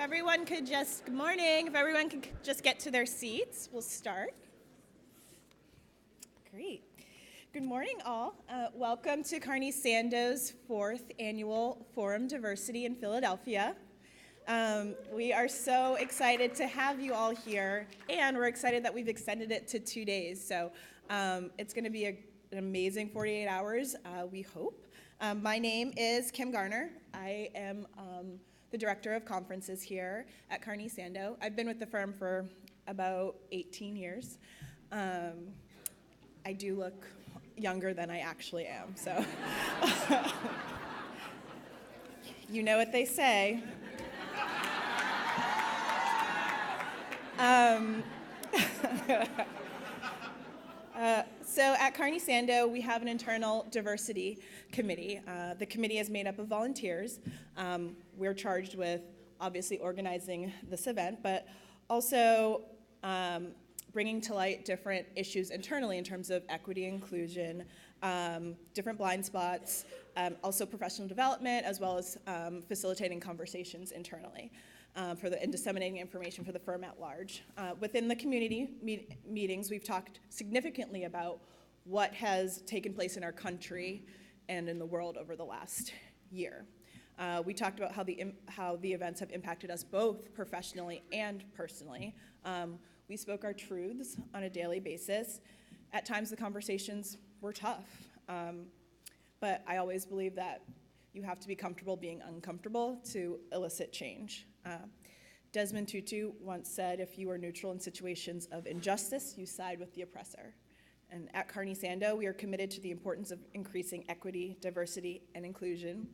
everyone could just, good morning, if everyone could just get to their seats, we'll start. Great. Good morning, all. Welcome to Carney Sando's 4th Annual Forum Diversity in Philadelphia. We are so excited to have you all here, and we're excited that we've extended it to 2 days. So it's going to be an amazing 48 hours, we hope. My name is Kim Garner. I am the Director of Conferences here at Carney Sando. I've been with the firm for about 18 years. I do look younger than I actually am, so you know what they say. So at Carney Sando, we have an internal diversity committee. The committee is made up of volunteers. We're charged with obviously organizing this event, but also bringing to light different issues internally in terms of equity, inclusion, different blind spots, also professional development, as well as facilitating conversations internally and disseminating information for the firm at large. Within the community meetings, we've talked significantly about what has taken place in our country and in the world over the last year. We talked about how the events have impacted us both professionally and personally. We spoke our truths on a daily basis. At times, the conversations were tough, but I always believe that you have to be comfortable being uncomfortable to elicit change. Desmond Tutu once said, if you are neutral in situations of injustice, you side with the oppressor. And at Carney Sando, we are committed to the importance of increasing equity, diversity, and inclusion,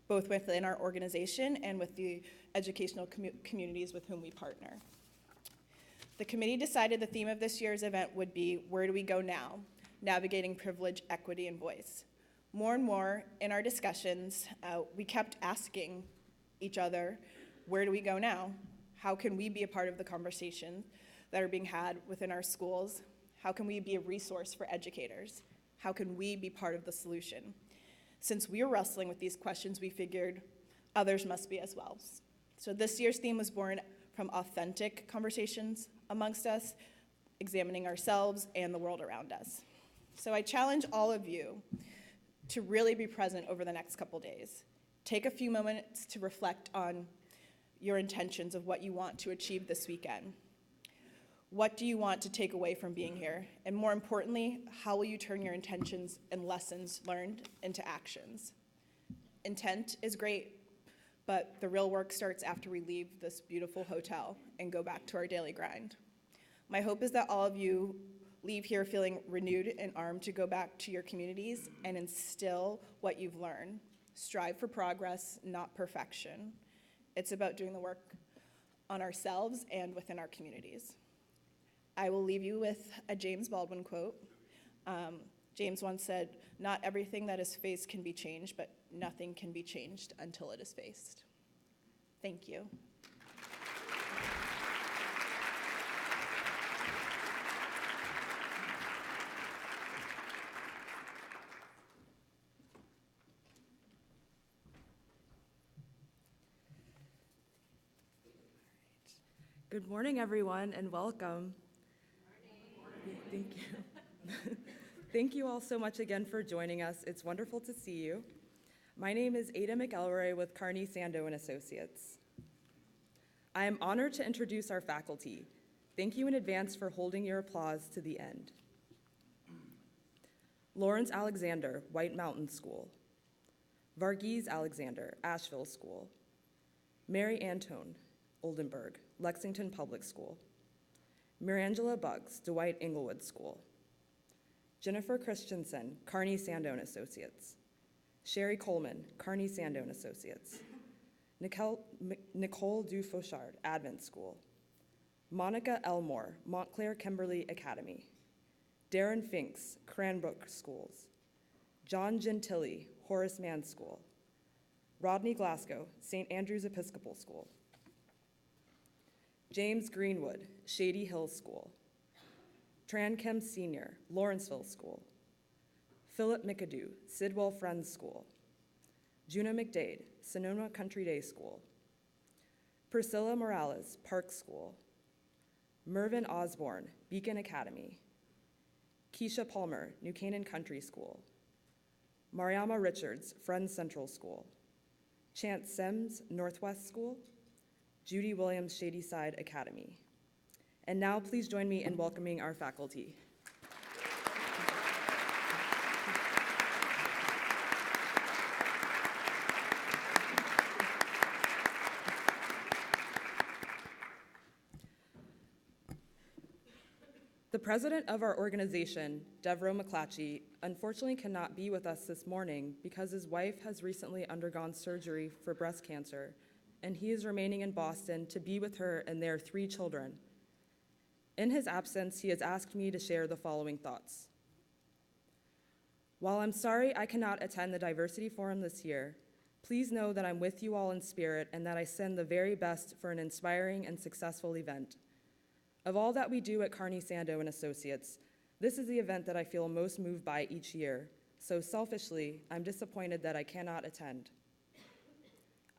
both within our organization and with the educational communities with whom we partner. The committee decided the theme of this year's event would be, where do we go now? Navigating privilege, equity, and voice. More and more in our discussions, we kept asking each other, where do we go now? How can we be a part of the conversations that are being had within our schools? How can we be a resource for educators? How can we be part of the solution? Since we were wrestling with these questions, we figured others must be as well. So this year's theme was born from authentic conversations amongst us, examining ourselves and the world around us. So I challenge all of you to really be present over the next couple days. Take a few moments to reflect on your intentions of what you want to achieve this weekend. What do you want to take away from being here? And more importantly, how will you turn your intentions and lessons learned into actions? Intent is great, but the real work starts after we leave this beautiful hotel and go back to our daily grind. My hope is that all of you leave here feeling renewed and armed to go back to your communities and instill what you've learned. Strive for progress, not perfection. It's about doing the work on ourselves and within our communities. I will leave you with a James Baldwin quote. James once said, not everything that is faced can be changed, but nothing can be changed until it is faced. Thank you. Good morning, everyone, and welcome. Good morning. Thank you. Thank you all so much again for joining us. It's wonderful to see you. My name is Ada McElroy with Carney Sando and Associates. I am honored to introduce our faculty. Thank you in advance for holding your applause to the end. Lawrence Alexander, White Mountain School. Varghese Alexander, Asheville School. Mary Antone, Oldenburg, Lexington Public School. Mirangela Buggs, Dwight Englewood School. Jennifer Christensen, Carney Sando and Associates. Sherry Coleman, Carney Sando and Associates. Nicole Dufauchard, Advent School. Monica Elmore, Montclair Kimberly Academy. Darren Finks, Cranbrook Schools. John Gentili, Horace Mann School. Rodney Glasgow, St. Andrew's Episcopal School. James Greenwood, Shady Hill School. Tran Kim Sr., Lawrenceville School. Philip McAdoo, Sidwell Friends School. Juna McDade, Sonoma Country Day School. Priscilla Morales, Park School. Mervyn Osborne, Beacon Academy. Keisha Palmer, New Canaan Country School. Mariama Richards, Friends Central School. Chance Sims, Northwest School. Judy Williams, Shadyside Academy. And now please join me in welcoming our faculty. The president of our organization, Devro McClatchy, unfortunately cannot be with us this morning because his wife has recently undergone surgery for breast cancer, and he is remaining in Boston to be with her and their 3 children. In his absence, he has asked me to share the following thoughts. While I'm sorry I cannot attend the Diversity Forum this year, please know that I'm with you all in spirit and that I send the very best for an inspiring and successful event. Of all that we do at Carney Sando and Associates, this is the event that I feel most moved by each year, so selfishly, I'm disappointed that I cannot attend.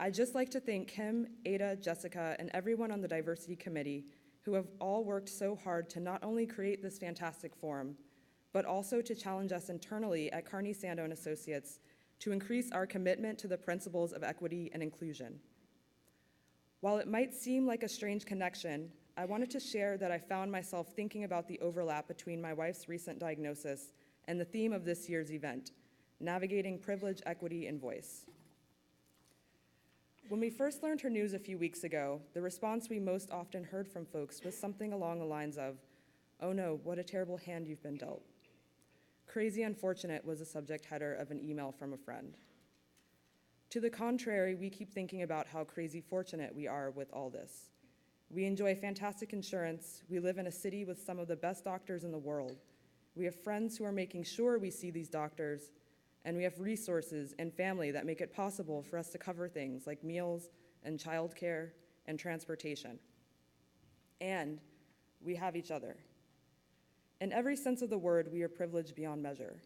I'd just like to thank Kim, Ada, Jessica, and everyone on the Diversity Committee who have all worked so hard to not only create this fantastic forum, but also to challenge us internally at Carney Sando and Associates to increase our commitment to the principles of equity and inclusion. While it might seem like a strange connection, I wanted to share that I found myself thinking about the overlap between my wife's recent diagnosis and the theme of this year's event, navigating privilege, equity, and voice. When we first learned her news a few weeks ago, the response we most often heard from folks was something along the lines of, "Oh no, what a terrible hand you've been dealt." "Crazy unfortunate" was the subject header of an email from a friend. To the contrary, we keep thinking about how crazy fortunate we are with all this. We enjoy fantastic insurance, we live in a city with some of the best doctors in the world, we have friends who are making sure we see these doctors, and we have resources and family that make it possible for us to cover things like meals and childcare and transportation. And we have each other. In every sense of the word, we are privileged beyond measure.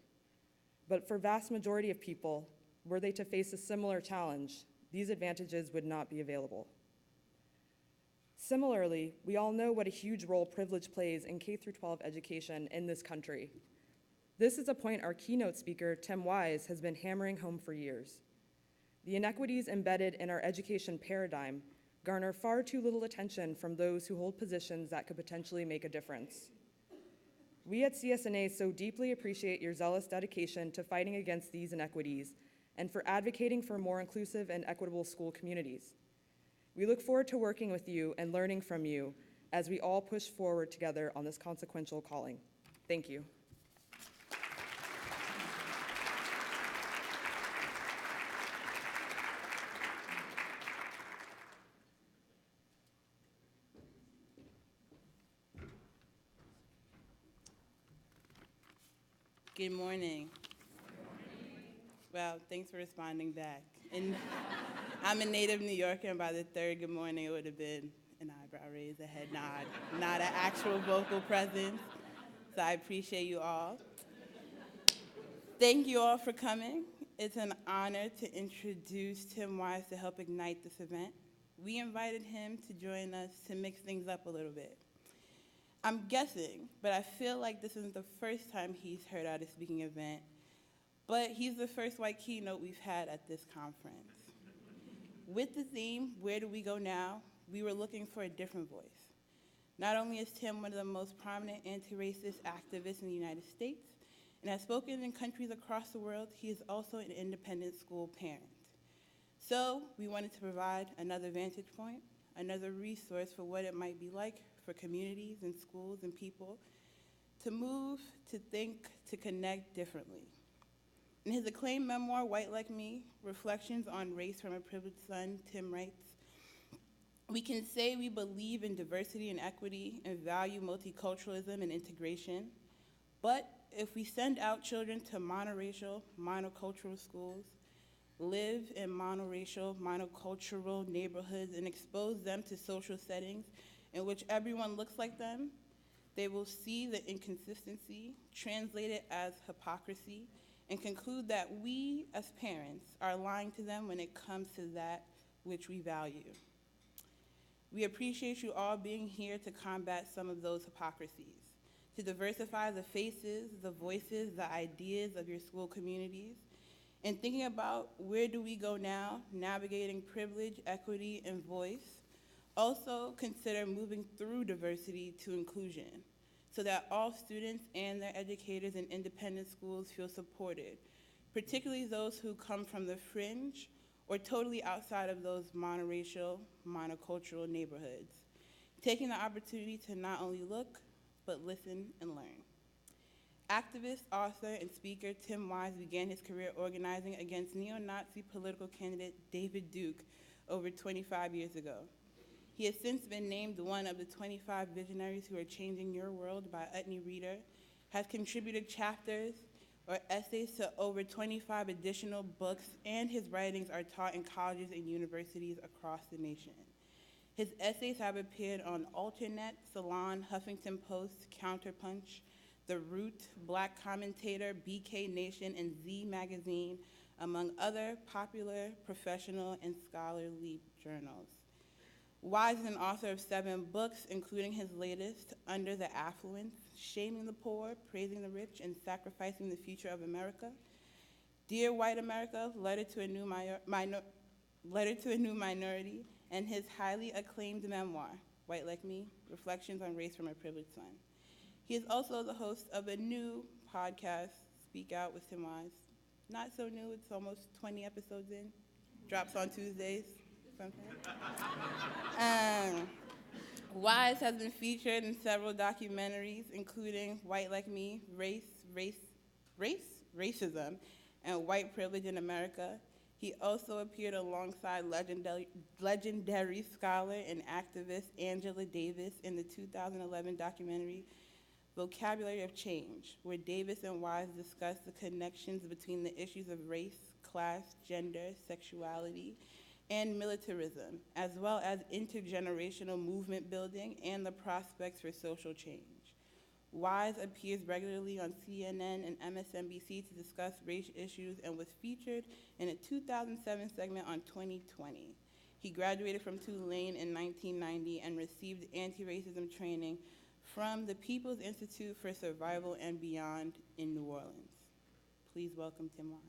But for vast majority of people, were they to face a similar challenge, these advantages would not be available. Similarly, we all know what a huge role privilege plays in K-12 education in this country. This is a point our keynote speaker, Tim Wise, has been hammering home for years. The inequities embedded in our education paradigm garner far too little attention from those who hold positions that could potentially make a difference. We at CS&A so deeply appreciate your zealous dedication to fighting against these inequities and for advocating for more inclusive and equitable school communities. We look forward to working with you and learning from you as we all push forward together on this consequential calling. Thank you. Good morning. Well, thanks for responding back. And I'm a native New Yorker, and by the third good morning, it would have been an eyebrow raise, a head nod, not an actual vocal presence. So I appreciate you all. Thank you all for coming. It's an honor to introduce Tim Wise to help ignite this event. We invited him to join us to mix things up a little bit. I'm guessing, but I feel like this isn't the first time he's heard at a speaking event, but he's the first white keynote we've had at this conference. With the theme, Where Do We Go Now?, we were looking for a different voice. Not only is Tim one of the most prominent anti-racist activists in the United States, and has spoken in countries across the world, he is also an independent school parent. So we wanted to provide another vantage point, another resource for what it might be like for communities and schools and people to move, to think, to connect differently. In his acclaimed memoir, White Like Me, Reflections on Race from a Privileged Son, Tim writes, "We can say we believe in diversity and equity and value multiculturalism and integration, but if we send out children to monoracial, monocultural schools, live in monoracial, monocultural neighborhoods, and expose them to social settings in which everyone looks like them, they will see the inconsistency, translate it as hypocrisy, and conclude that we, as parents, are lying to them when it comes to that which we value." We appreciate you all being here to combat some of those hypocrisies, to diversify the faces, the voices, the ideas of your school communities, and thinking about where do we go now, navigating privilege, equity, and voice. Also consider moving through diversity to inclusion so that all students and their educators in independent schools feel supported, particularly those who come from the fringe or totally outside of those monoracial, monocultural neighborhoods, taking the opportunity to not only look, but listen and learn. Activist, author, and speaker Tim Wise began his career organizing against neo-Nazi political candidate David Duke over 25 years ago. He has since been named one of the 25 visionaries who are changing your world by Utne Reader, has contributed chapters or essays to over 25 additional books, and his writings are taught in colleges and universities across the nation. His essays have appeared on Alternet, Salon, Huffington Post, Counterpunch, The Root, Black Commentator, BK Nation, and Z Magazine, among other popular, professional, and scholarly journals. Wise is an author of 7 books, including his latest, Under the Affluence, Shaming the Poor, Praising the Rich, and Sacrificing the Future of America, Dear White America, Letter to a New Minority, and his highly acclaimed memoir, White Like Me, Reflections on Race from a Privileged Son. He is also the host of a new podcast, Speak Out with Tim Wise. Not so new, it's almost 20 episodes in. Drops on Tuesdays. Wise has been featured in several documentaries, including White Like Me, Racism, and White Privilege in America. He also appeared alongside legendary scholar and activist Angela Davis in the 2011 documentary Vocabulary of Change, where Davis and Wise discuss the connections between the issues of race, class, gender, sexuality, and militarism, as well as intergenerational movement building and the prospects for social change. Wise appears regularly on CNN and MSNBC to discuss race issues and was featured in a 2007 segment on 2020. He graduated from Tulane in 1990 and received anti-racism training from the People's Institute for Survival and Beyond in New Orleans. Please welcome Tim Wise.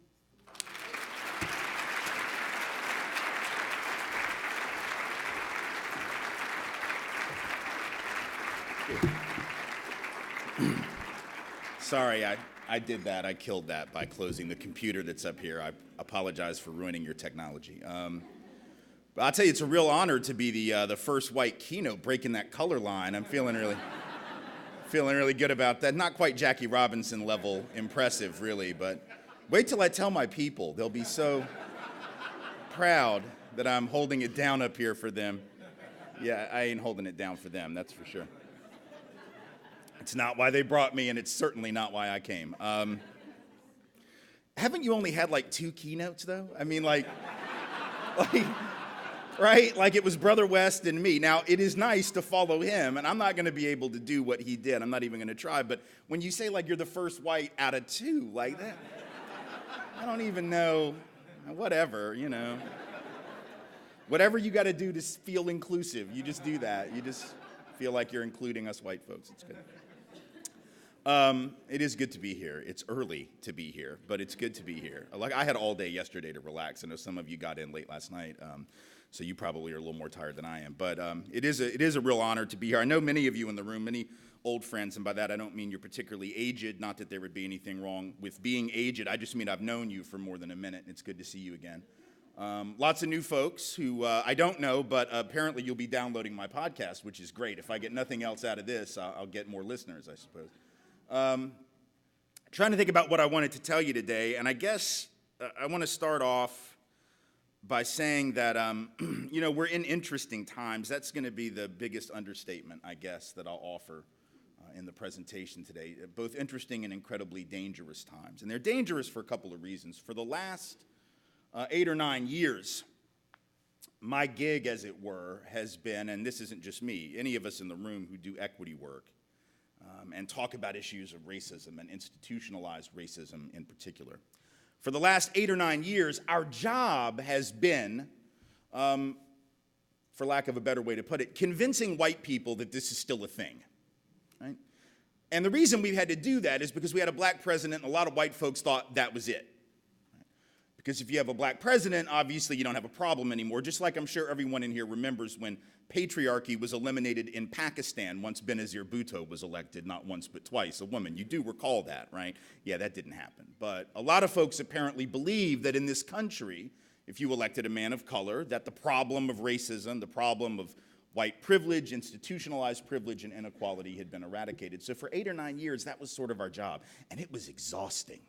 Sorry, I did that. I killed that by closing the computer that's up here. I apologize for ruining your technology. But I'll tell you, it's a real honor to be the first white keynote breaking that color line. I'm feeling really good about that. Not quite Jackie Robinson level impressive, really, but wait till I tell my people. They'll be so proud that I'm holding it down up here for them. Yeah, I ain't holding it down for them, that's for sure. It's not why they brought me, and it's certainly not why I came. Haven't you only had like 2 keynotes, though? I mean, like, right? Like it was Brother West and me. Now, it is nice to follow him, and I'm not going to be able to do what he did. I'm not even going to try. But when you say, like, you're the first white out of 2, like that, I don't even know. Whatever, you know. Whatever you got to do to feel inclusive, you just do that. You just feel like you're including us white folks. It's good. It is good to be here. It's early to be here, but it's good to be here. Like I had all day yesterday to relax. I know some of you got in late last night, so you probably are a little more tired than I am. But it is a real honor to be here. I know many of you in the room, many old friends, and by that I don't mean you're particularly aged. Not that there would be anything wrong with being aged. I just mean I've known you for more than a minute, and it's good to see you again. Lots of new folks who I don't know, but apparently you'll be downloading my podcast, which is great. If I get nothing else out of this, I'll get more listeners, I suppose. Trying to think about what I wanted to tell you today, and I guess I want to start off by saying that, you know, we're in interesting times. That's going to be the biggest understatement, I guess, that I'll offer in the presentation today. Both interesting and incredibly dangerous times. And they're dangerous for a couple of reasons. For the last 8 or 9 years, my gig, as it were, has been, and this isn't just me, any of us in the room who do equity work, and talk about issues of racism and institutionalized racism in particular. For the last 8 or 9 years, our job has been for lack of a better way to put it, convincing white people that this is still a thing, right? And the reason we had to do that is because we had a black president, and a lot of white folks thought that was it. Because if you have a black president, obviously you don't have a problem anymore, just like I'm sure everyone in here remembers when patriarchy was eliminated in Pakistan once Benazir Bhutto was elected, not once but twice, a woman. You do recall that, right? Yeah, that didn't happen. But a lot of folks apparently believe that in this country, if you elected a man of color, that the problem of racism, the problem of white privilege, institutionalized privilege, and inequality had been eradicated. So for 8 or 9 years, that was sort of our job. And it was exhausting,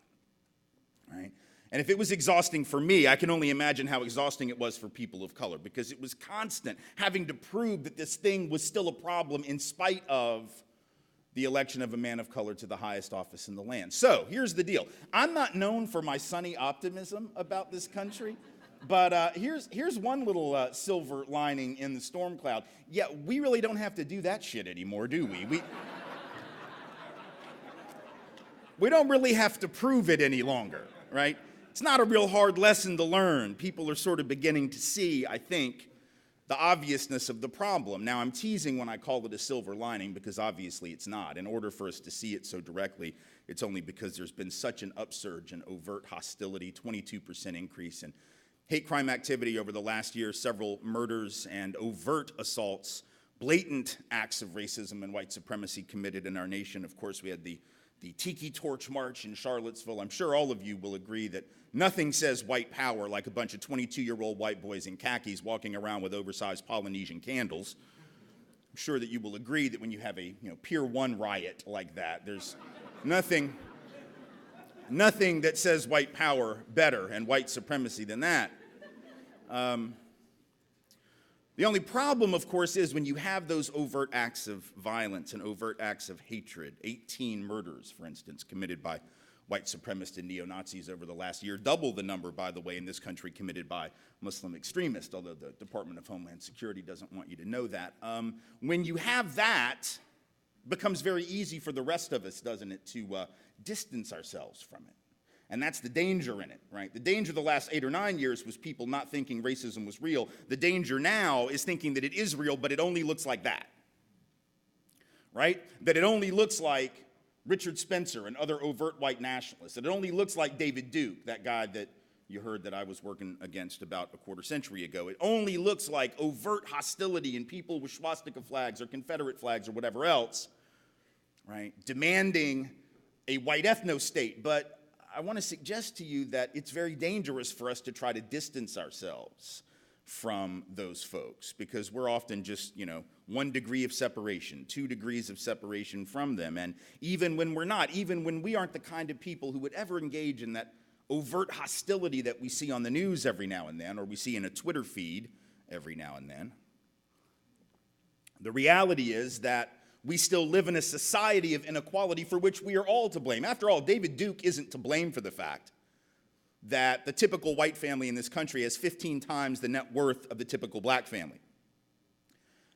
right? And if it was exhausting for me, I can only imagine how exhausting it was for people of color, because it was constant having to prove that this thing was still a problem in spite of the election of a man of color to the highest office in the land. So here's the deal. I'm not known for my sunny optimism about this country. But here's one little silver lining in the storm cloud. Yeah, we really don't have to do that shit anymore, do we? We don't really have to prove it any longer, right? It's not a real hard lesson to learn. People are sort of beginning to see, I think, the obviousness of the problem. Now, I'm teasing when I call it a silver lining, because obviously it's not. In order for us to see it so directly, it's only because there's been such an upsurge in overt hostility, 22% increase in hate crime activity over the last year, several murders and overt assaults, blatant acts of racism and white supremacy committed in our nation. Of course, we had the Tiki Torch March in Charlottesville. I'm sure all of you will agree that nothing says white power like a bunch of 22-year-old white boys in khakis walking around with oversized Polynesian candles. I'm sure that you will agree that when you have a Pier 1 riot like that, there's nothing that says white power better and white supremacy than that. The only problem, of course, is when you have those overt acts of violence and overt acts of hatred, 18 murders, for instance, committed by white supremacists and neo-Nazis over the last year, double the number, by the way, in this country committed by Muslim extremists, although the Department of Homeland Security doesn't want you to know that. When you have that, it becomes very easy for the rest of us, doesn't it, to distance ourselves from it. And that's the danger in it, right? The danger the last 8 or 9 years was people not thinking racism was real. The danger now is thinking that it is real, but it only looks like that, right? That it only looks like Richard Spencer and other overt white nationalists. That it only looks like David Duke, that guy that you heard that I was working against about a quarter century ago. It only looks like overt hostility and people with swastika flags or Confederate flags or whatever else, right? Demanding a white ethno-state. But I want to suggest to you that it's very dangerous for us to try to distance ourselves from those folks, because we're often just, 1 degree of separation, 2 degrees of separation from them. And even when we're not, even when we aren't the kind of people who would ever engage in that overt hostility that we see on the news every now and then, or we see in a Twitter feed every now and then, the reality is that we still live in a society of inequality for which we are all to blame. After all, David Duke isn't to blame for the fact that the typical white family in this country has 15 times the net worth of the typical black family.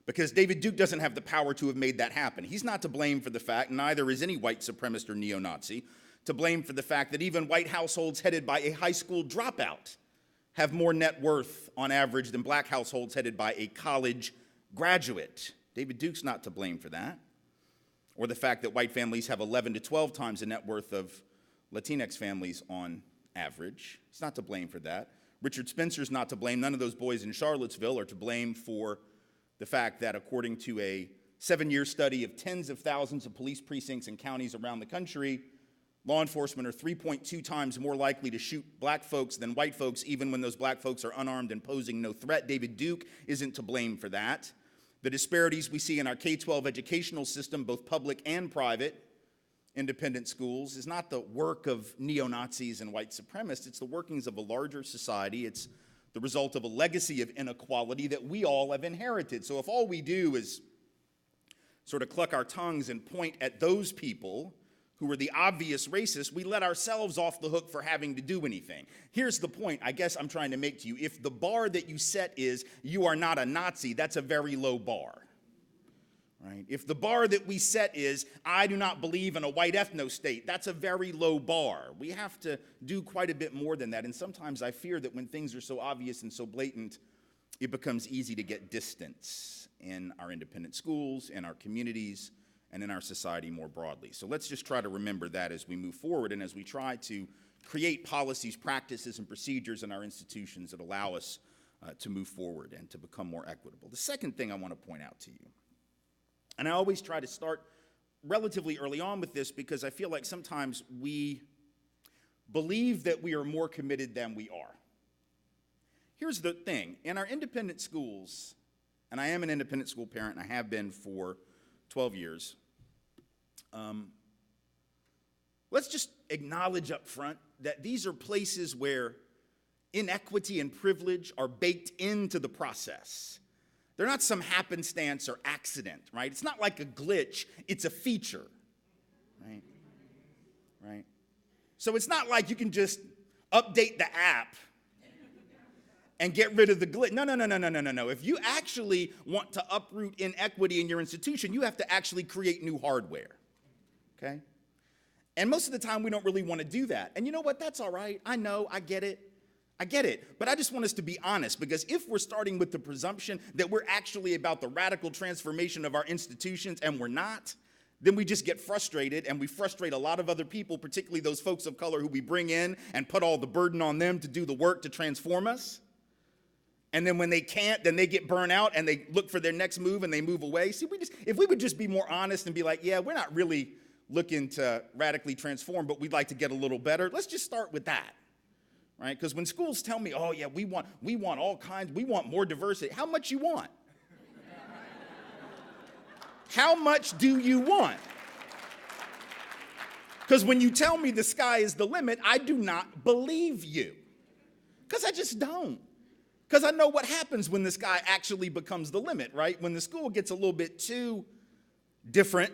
Because David Duke doesn't have the power to have made that happen. He's not to blame for the fact, neither is any white supremacist or neo-Nazi, to blame for the fact that even white households headed by a high school dropout have more net worth on average than black households headed by a college graduate. David Duke's not to blame for that. Or the fact that white families have 11 to 12 times the net worth of Latinx families on average. He's not to blame for that. Richard Spencer's not to blame. None of those boys in Charlottesville are to blame for the fact that, according to a 7-year study of tens of thousands of police precincts and counties around the country, law enforcement are 3.2 times more likely to shoot black folks than white folks, even when those black folks are unarmed and posing no threat. David Duke isn't to blame for that. The disparities we see in our K-12 educational system, both public and private, independent schools, is not the work of neo-Nazis and white supremacists. It's the workings of a larger society. It's the result of a legacy of inequality that we all have inherited. So if all we do is sort of cluck our tongues and point at those people who are the obvious racists, we let ourselves off the hook for having to do anything. Here's the point I guess I'm trying to make to you. If the bar that you set is you are not a Nazi, that's a very low bar. Right? If the bar that we set is, I do not believe in a white ethno-state, that's a very low bar. We have to do quite a bit more than that. And sometimes I fear that when things are so obvious and so blatant, it becomes easy to get distance in our independent schools, in our communities, and in our society more broadly. So let's just try to remember that as we move forward and as we try to create policies, practices, and procedures in our institutions that allow us to move forward and to become more equitable. The second thing I want to point out to you, and I always try to start relatively early on with this because I feel like sometimes we believe that we are more committed than we are. Here's the thing. In our independent schools, and I am an independent school parent, and I have been for 12 years, let's just acknowledge up front that these are places where inequity and privilege are baked into the process. They're not some happenstance or accident, right? It's not like a glitch, it's a feature, right? Right? So it's not like you can just update the app and get rid of the glitch. No. If you actually want to uproot inequity in your institution, you have to actually create new hardware, okay? And most of the time, we don't really want to do that. And you know what? That's all right. I know. I get it. But I just want us to be honest, because if we're starting with the presumption that we're actually about the radical transformation of our institutions and we're not, then we just get frustrated, and we frustrate a lot of other people, particularly those folks of color who we bring in and put all the burden on them to do the work to transform us. And then when they can't, then they get burnt out and they look for their next move and they move away. See, if we would just be more honest and be like, yeah, we're not really looking to radically transform, but we'd like to get a little better. Let's just start with that, right? Because when schools tell me, oh yeah, we want all kinds, we want more diversity. How much you want? How much do you want? Because when you tell me the sky is the limit, I do not believe you. Because I just don't. Because I know what happens when the sky actually becomes the limit, right? When the school gets a little bit too different,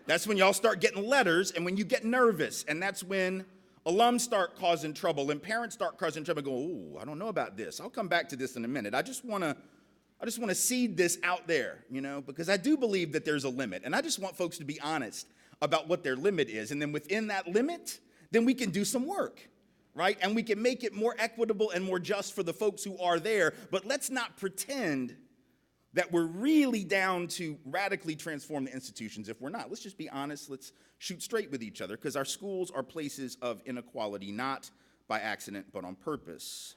that's when y'all start getting letters, and when you get nervous, and that's when alums start causing trouble and parents start causing trouble, go, oh, I don't know about this. I'll come back to this in a minute. I just want to seed this out there, because I do believe that there's a limit, and I just want folks to be honest about what their limit is, and then within that limit, then we can do some work. Right? And we can make it more equitable and more just for the folks who are there, but let's not pretend that we're really down to radically transform the institutions if we're not. Let's just be honest. Let's shoot straight with each other, because our schools are places of inequality, not by accident, but on purpose.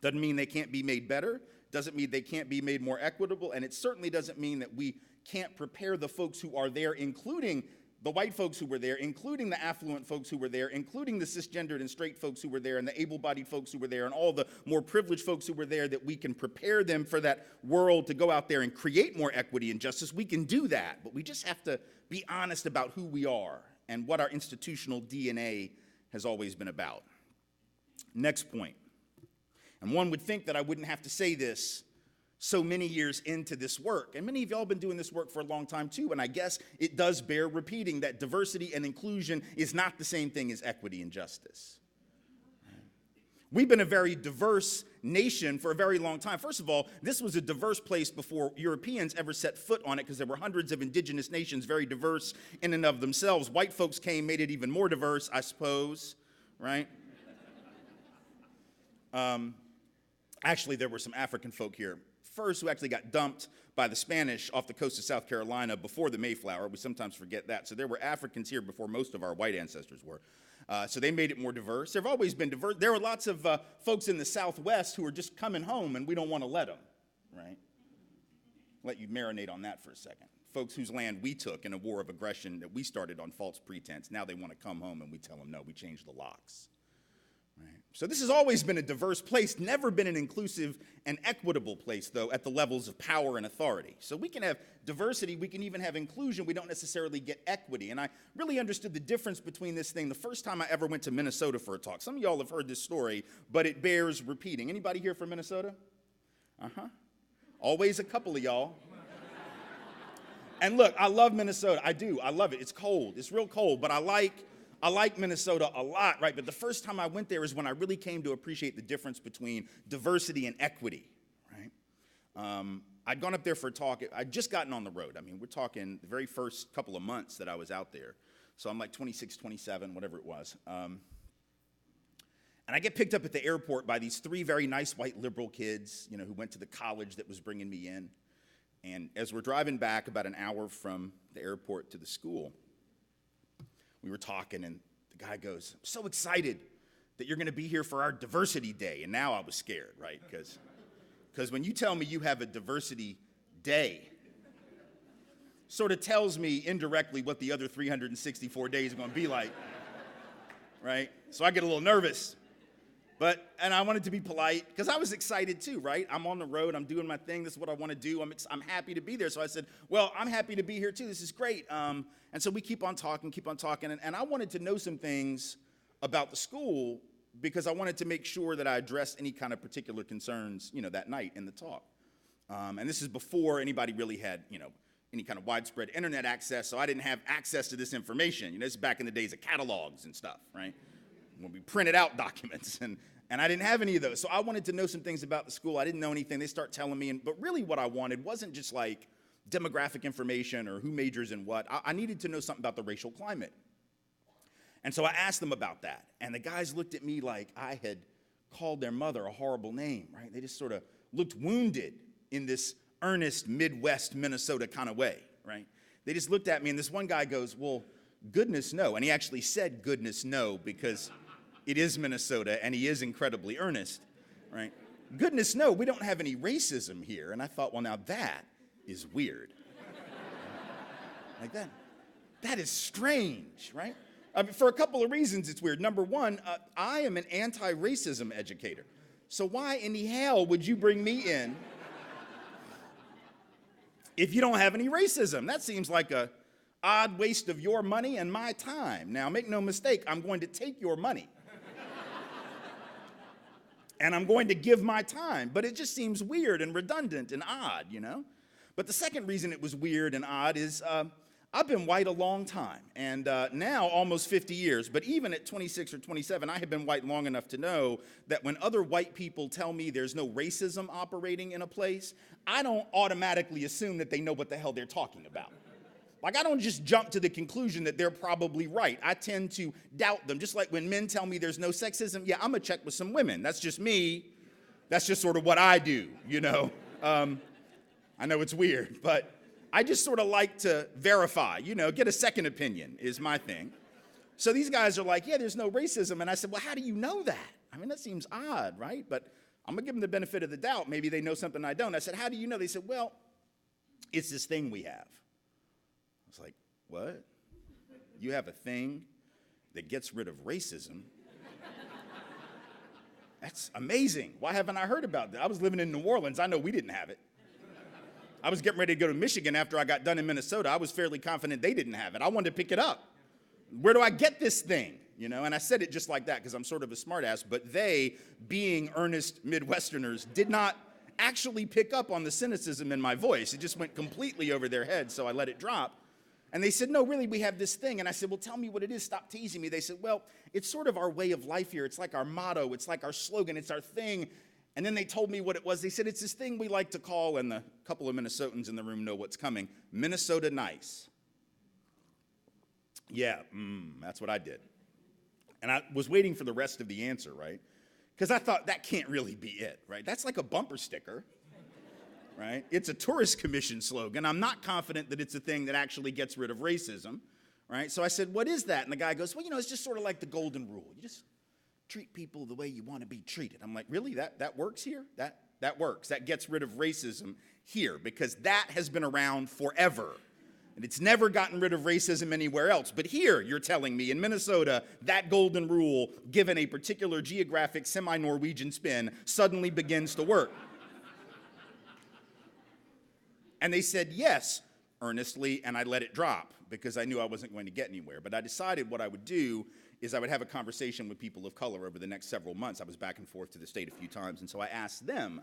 Doesn't mean they can't be made better, doesn't mean they can't be made more equitable, and it certainly doesn't mean that we can't prepare the folks who are there, including the white folks who were there, including the affluent folks who were there, including the cisgendered and straight folks who were there, and the able-bodied folks who were there, and all the more privileged folks who were there, that we can prepare them for that world to go out there and create more equity and justice. We can do that, but we just have to be honest about who we are and what our institutional DNA has always been about. Next point. And one would think that I wouldn't have to say this so many years into this work. And many of y'all have been doing this work for a long time too, and I guess it does bear repeating that diversity and inclusion is not the same thing as equity and justice. We've been a very diverse nation for a very long time. First of all, this was a diverse place before Europeans ever set foot on it, because there were hundreds of indigenous nations, very diverse in and of themselves. White folks came, made it even more diverse, I suppose, right? Actually, there were some African folk here first who actually got dumped by the Spanish off the coast of South Carolina before the Mayflower. We sometimes forget that. So there were Africans here before most of our white ancestors were. So they made it more diverse. There have always been diverse. There are lots of folks in the Southwest who are just coming home, and we don't want to let them, right? Let you marinate on that for a second. Folks whose land we took in a war of aggression that we started on false pretense. Now they want to come home, and we tell them, no, we changed the locks. Right. So this has always been a diverse place, never been an inclusive and equitable place, though, at the levels of power and authority. So we can have diversity, we can even have inclusion, we don't necessarily get equity. And I really understood the difference between this thing the first time I ever went to Minnesota for a talk. Some of y'all have heard this story, but it bears repeating. Anybody here from Minnesota? Always a couple of y'all. And look, I love Minnesota. I do. I love it. It's cold. It's real cold, but I like Minnesota a lot, right? But the first time I went there is when I really came to appreciate the difference between diversity and equity, right? I'd gone up there for a talk. I'd just gotten on the road. I mean, we're talking the very first couple of months that I was out there. So I'm like 26, 27, whatever it was. And I get picked up at the airport by these 3 very nice white liberal kids, who went to the college that was bringing me in. And as we're driving back about an hour from the airport to the school, we were talking, and the guy goes, "I'm so excited that you're going to be here for our diversity day." And now I was scared, right? Because when you tell me you have a diversity day, sort of tells me indirectly what the other 364 days are going to be like, right? So I get a little nervous. And I wanted to be polite because I was excited too, right? I'm on the road, I'm doing my thing, this is what I want to do, I'm happy to be there. So I said, well, I'm happy to be here too, this is great. And so we keep on talking, and I wanted to know some things about the school because I wanted to make sure that I addressed any kind of particular concerns, that night in the talk. And this is before anybody really had, any kind of widespread internet access, so I didn't have access to this information. This is back in the days of catalogs and stuff, right? When we printed out documents, and I didn't have any of those. So I wanted to know some things about the school. I didn't know anything. They start telling me, but really what I wanted wasn't just like demographic information or who majors in what. I needed to know something about the racial climate. And so I asked them about that, and the guys looked at me like I had called their mother a horrible name, right? They just sort of looked wounded in this earnest Midwest Minnesota kind of way, right? They just looked at me, and this one guy goes, "Well, goodness no." And he actually said goodness no because it is Minnesota, and he is incredibly earnest, right? "Goodness no, we don't have any racism here." And I thought, well, now that is weird. Like that is strange, right? I mean, for a couple of reasons it's weird. Number one, I am an anti-racism educator. So why in the hell would you bring me in if you don't have any racism? That seems like a odd waste of your money and my time. Now, make no mistake, I'm going to take your money. And I'm going to give my time. But it just seems weird and redundant and odd, But the second reason it was weird and odd is I've been white a long time, and now almost 50 years. But even at 26 or 27, I have been white long enough to know that when other white people tell me there's no racism operating in a place, I don't automatically assume that they know what the hell they're talking about. Like, I don't just jump to the conclusion that they're probably right. I tend to doubt them. Just like when men tell me there's no sexism, yeah, I'm going to check with some women. That's just me. That's just sort of what I do, I know it's weird, but I just sort of like to verify, get a second opinion is my thing. So these guys are like, yeah, there's no racism. And I said, well, how do you know that? I mean, that seems odd, right? But I'm going to give them the benefit of the doubt. Maybe they know something I don't. I said, how do you know? They said, well, it's this thing we have. I was like, what? You have a thing that gets rid of racism? That's amazing. Why haven't I heard about that? I was living in New Orleans. I know we didn't have it. I was getting ready to go to Michigan after I got done in Minnesota. I was fairly confident they didn't have it. I wanted to pick it up. Where do I get this thing? And I said it just like that because I'm sort of a smartass, but they, being earnest Midwesterners, did not actually pick up on the cynicism in my voice. It just went completely over their heads, so I let it drop. And they said, no, really, we have this thing. And I said, well, tell me what it is. Stop teasing me. They said, well, it's sort of our way of life here. It's like our motto. It's like our slogan. It's our thing. And then they told me what it was. They said, it's this thing we like to call, and the couple of Minnesotans in the room know what's coming, Minnesota nice. Yeah, that's what I did. And I was waiting for the rest of the answer, right? Because I thought that can't really be it, right? That's like a bumper sticker, right? It's a tourist commission slogan. I'm not confident that it's a thing that actually gets rid of racism, right? So I said, what is that? And the guy goes, well, it's just sort of like the golden rule. You just treat people the way you want to be treated. I'm like, really? That works here? That works. That gets rid of racism here because that has been around forever. And it's never gotten rid of racism anywhere else. But here, you're telling me, in Minnesota, that golden rule, given a particular geographic semi-Norwegian spin, suddenly begins to work. And they said yes, earnestly, and I let it drop because I knew I wasn't going to get anywhere. But I decided what I would do is I would have a conversation with people of color over the next several months. I was back and forth to the state a few times, and so I asked them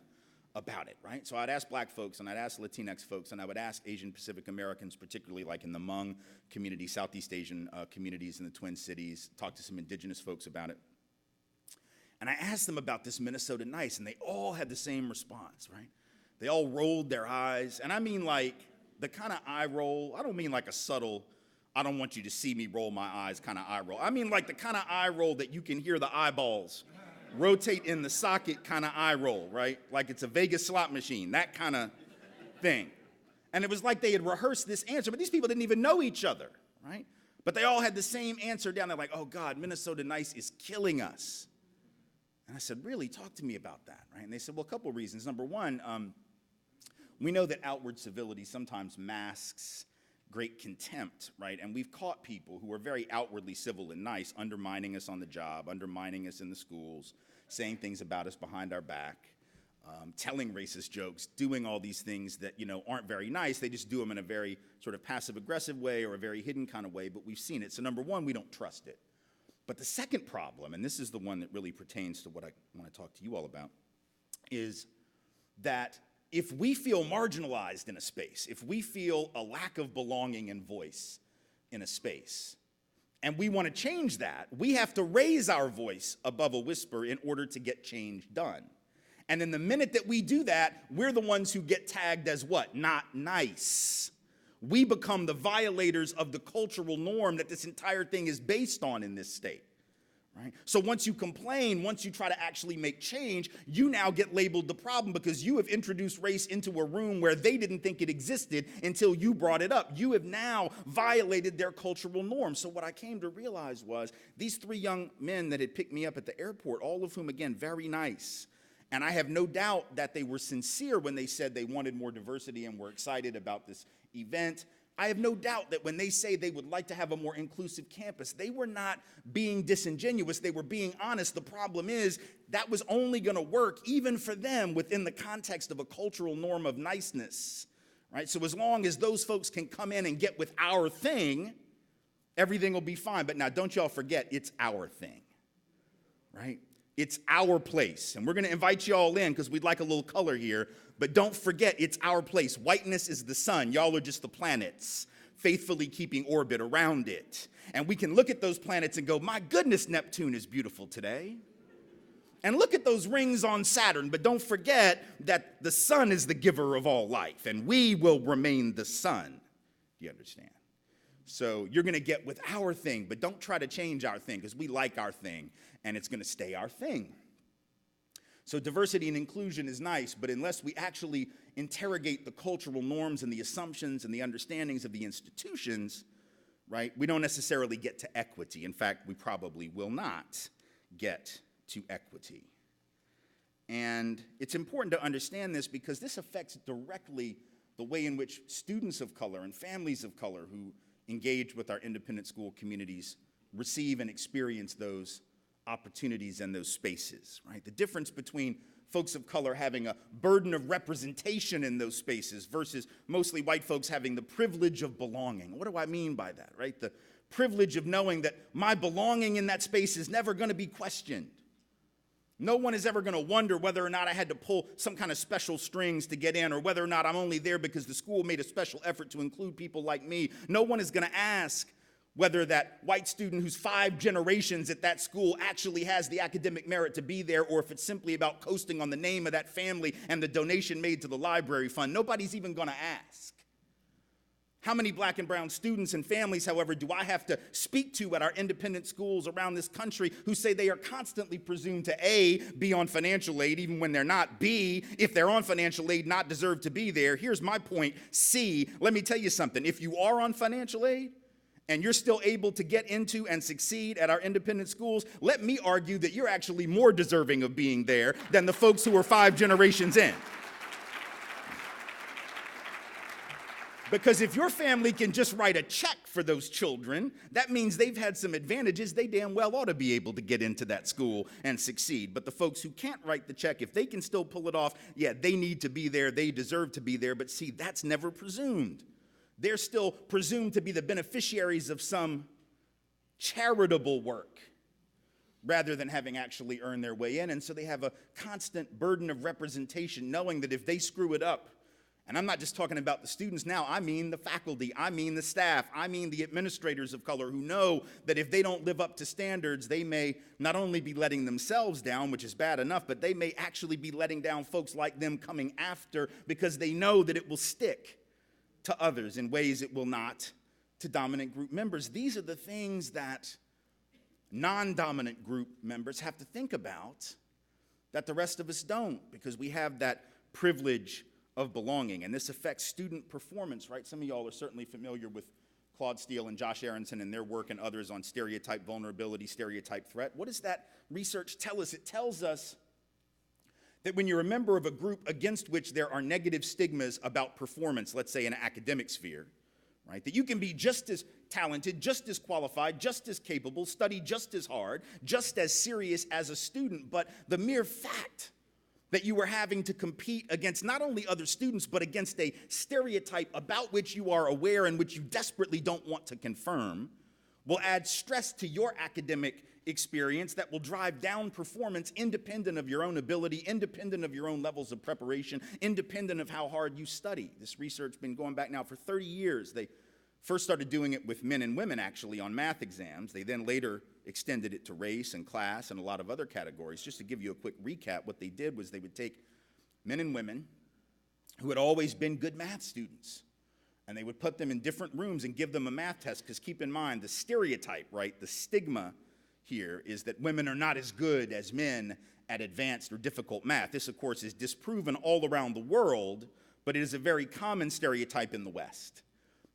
about it, right? So I'd ask black folks, and I'd ask Latinx folks, and I would ask Asian Pacific Americans, particularly like in the Hmong community, Southeast Asian communities in the Twin Cities, talk to some indigenous folks about it. And I asked them about this Minnesota nice, and they all had the same response, right? They all rolled their eyes, and I mean like the kind of eye roll, I don't mean like a subtle, I don't want you to see me roll my eyes kind of eye roll. I mean like the kind of eye roll that you can hear the eyeballs rotate in the socket kind of eye roll, right? Like it's a Vegas slot machine, that kind of thing. And it was like they had rehearsed this answer, but these people didn't even know each other, right? But they all had the same answer down. They're like, oh God, Minnesota Nice is killing us. And I said, really? Talk to me about that, right? And they said, well, a couple of reasons. Number one, we know that outward civility sometimes masks great contempt, right? And we've caught people who are very outwardly civil and nice, undermining us on the job, undermining us in the schools, saying things about us behind our back, telling racist jokes, doing all these things that, aren't very nice. They just do them in a very sort of passive-aggressive way or a very hidden kind of way, but we've seen it. So number one, we don't trust it. But the second problem, and this is the one that really pertains to what I want to talk to you all about, is that if we feel marginalized in a space, if we feel a lack of belonging and voice in a space, and we want to change that, we have to raise our voice above a whisper in order to get change done. And then the minute that we do that, we're the ones who get tagged as what? Not nice. We become the violators of the cultural norm that this entire thing is based on in this state. Right? So once you complain, once you try to actually make change, you now get labeled the problem because you have introduced race into a room where they didn't think it existed until you brought it up. You have now violated their cultural norm. So what I came to realize was these three young men that had picked me up at the airport, all of whom, again, very nice. And I have no doubt that they were sincere when they said they wanted more diversity and were excited about this event. I have no doubt that when they say they would like to have a more inclusive campus, they were not being disingenuous, they were being honest. The problem is that was only going to work even for them within the context of a cultural norm of niceness, right? So as long as those folks can come in and get with our thing, everything will be fine. But now don't y'all forget, it's our thing, right? It's our place. And we're going to invite y'all in because we'd like a little color here. But don't forget, it's our place. Whiteness is the sun. Y'all are just the planets, faithfully keeping orbit around it. And we can look at those planets and go, my goodness, Neptune is beautiful today. And look at those rings on Saturn. But don't forget that the sun is the giver of all life. And we will remain the sun. Do you understand? So you're going to get with our thing. But don't try to change our thing because we like our thing. And it's going to stay our thing. So diversity and inclusion is nice, but unless we actually interrogate the cultural norms and the assumptions and the understandings of the institutions, right, we don't necessarily get to equity. In fact, we probably will not get to equity. And it's important to understand this because this affects directly the way in which students of color and families of color who engage with our independent school communities receive and experience those opportunities and those spaces, right? The difference between folks of color having a burden of representation in those spaces versus mostly white folks having the privilege of belonging. What do I mean by that, right? The privilege of knowing that my belonging in that space is never going to be questioned. No one is ever going to wonder whether or not I had to pull some kind of special strings to get in or whether or not I'm only there because the school made a special effort to include people like me. No one is going to ask whether that white student who's 5 generations at that school actually has the academic merit to be there or if it's simply about coasting on the name of that family and the donation made to the library fund. Nobody's even going to ask. How many black and brown students and families, however, do I have to speak to at our independent schools around this country who say they are constantly presumed to A, be on financial aid even when they're not, B, if they're on financial aid, not deserve to be there. Here's my point, C, let me tell you something. If you are on financial aid, and you're still able to get into and succeed at our independent schools, let me argue that you're actually more deserving of being there than the folks who are 5 generations in. Because if your family can just write a check for those children, that means they've had some advantages. They damn well ought to be able to get into that school and succeed. But the folks who can't write the check, if they can still pull it off, yeah, they need to be there. They deserve to be there. But see, that's never presumed. They're still presumed to be the beneficiaries of some charitable work rather than having actually earned their way in. And so they have a constant burden of representation, knowing that if they screw it up, and I'm not just talking about the students now, I mean the faculty, I mean the staff, I mean the administrators of color who know that if they don't live up to standards, they may not only be letting themselves down, which is bad enough, but they may actually be letting down folks like them coming after because they know that it will stick to others in ways it will not to dominant group members. These are the things that non-dominant group members have to think about that the rest of us don't, because we have that privilege of belonging. And this affects student performance, right? Some of y'all are certainly familiar with Claude Steele and Josh Aronson and their work and others on stereotype vulnerability, stereotype threat. What does that research tell us? It tells us that when you're a member of a group against which there are negative stigmas about performance, let's say in an academic sphere, right, that you can be just as talented, just as qualified, just as capable, study just as hard, just as serious as a student, but the mere fact that you are having to compete against not only other students, but against a stereotype about which you are aware and which you desperately don't want to confirm, will add stress to your academic experience that will drive down performance independent of your own ability, independent of your own levels of preparation, independent of how hard you study. This research has been going back now for 30 years. They first started doing it with men and women, actually, on math exams. They then later extended it to race and class and a lot of other categories. Just to give you a quick recap, what they did was they would take men and women who had always been good math students, and they would put them in different rooms and give them a math test, because keep in mind, the stereotype, right, the stigma here is that women are not as good as men at advanced or difficult math. This, of course, is disproven all around the world, but it is a very common stereotype in the West,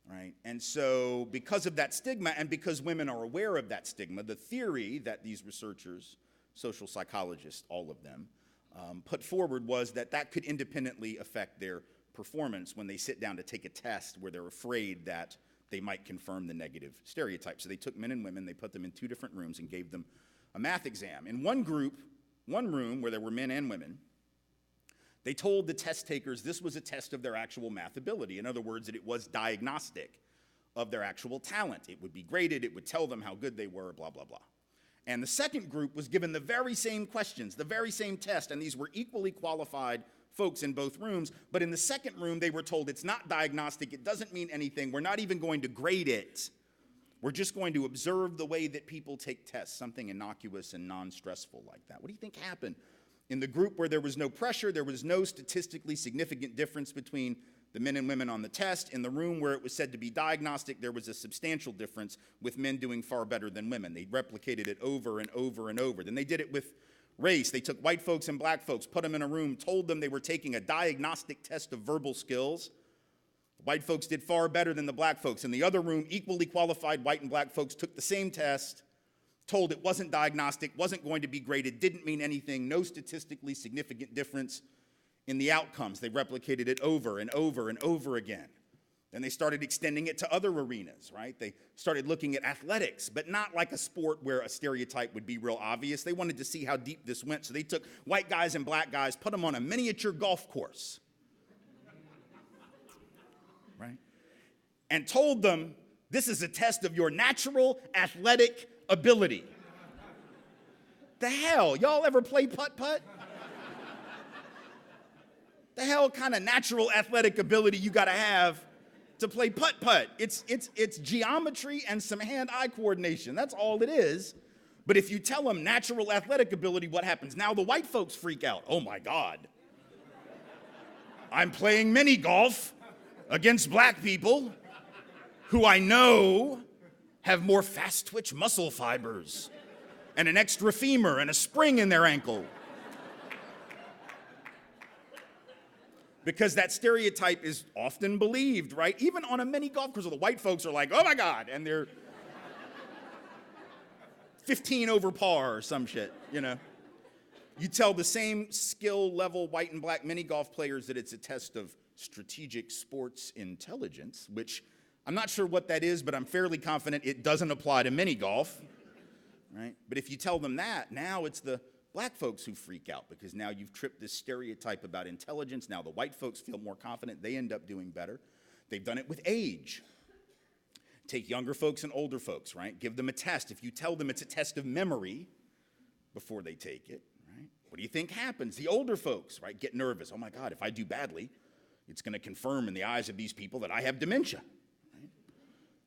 right? And so because of that stigma, and because women are aware of that stigma, the theory that these researchers, social psychologists, all of them, put forward was that that could independently affect their performance when they sit down to take a test where they're afraid that they might confirm the negative stereotype. So they took men and women, they put them in two different rooms and gave them a math exam. In one room where there were men and women, they told the test takers this was a test of their actual math ability. In other words, that it was diagnostic of their actual talent. It would be graded, it would tell them how good they were, blah, blah, blah. And the second group was given the very same questions, the very same test, and these were equally qualified folks in both rooms, but in the second room, they were told it's not diagnostic, it doesn't mean anything, we're not even going to grade it. We're just going to observe the way that people take tests, something innocuous and non-stressful like that. What do you think happened? In the group where there was no pressure, there was no statistically significant difference between the men and women on the test. In the room where it was said to be diagnostic, there was a substantial difference, with men doing far better than women. They replicated it over and over and over. Then they did it with race. They took white folks and black folks, put them in a room, told them they were taking a diagnostic test of verbal skills. The white folks did far better than the black folks. In the other room, equally qualified white and black folks took the same test, told it wasn't diagnostic, wasn't going to be graded, didn't mean anything, no statistically significant difference in the outcomes. They replicated it over and over and over again. Then they started extending it to other arenas, right? They started looking at athletics, but not like a sport where a stereotype would be real obvious. They wanted to see how deep this went, so they took white guys and black guys, put them on a miniature golf course, right? And told them, this is a test of your natural athletic ability. The hell? Y'all ever play putt-putt? The hell kind of natural athletic ability you gotta have to play putt-putt? It's geometry and some hand-eye coordination. That's all it is. But if you tell them natural athletic ability, what happens? Now the white folks freak out. Oh my God. I'm playing mini golf against black people who I know have more fast-twitch muscle fibers and an extra femur and a spring in their ankle. Because that stereotype is often believed, right? Even on a mini golf course, the white folks are like, oh my God, and they're 15 over par or some shit, you know? You tell the same skill level white and black mini golf players that it's a test of strategic sports intelligence, which I'm not sure what that is, but I'm fairly confident it doesn't apply to mini golf, right? But if you tell them that, now it's the black folks who freak out, because now you've tripped this stereotype about intelligence. Now the white folks feel more confident. They end up doing better. They've done it with age. Take younger folks and older folks, right? Give them a test. If you tell them it's a test of memory before they take it, right? What do you think happens? The older folks, right, get nervous. Oh my God, if I do badly, it's going to confirm in the eyes of these people that I have dementia.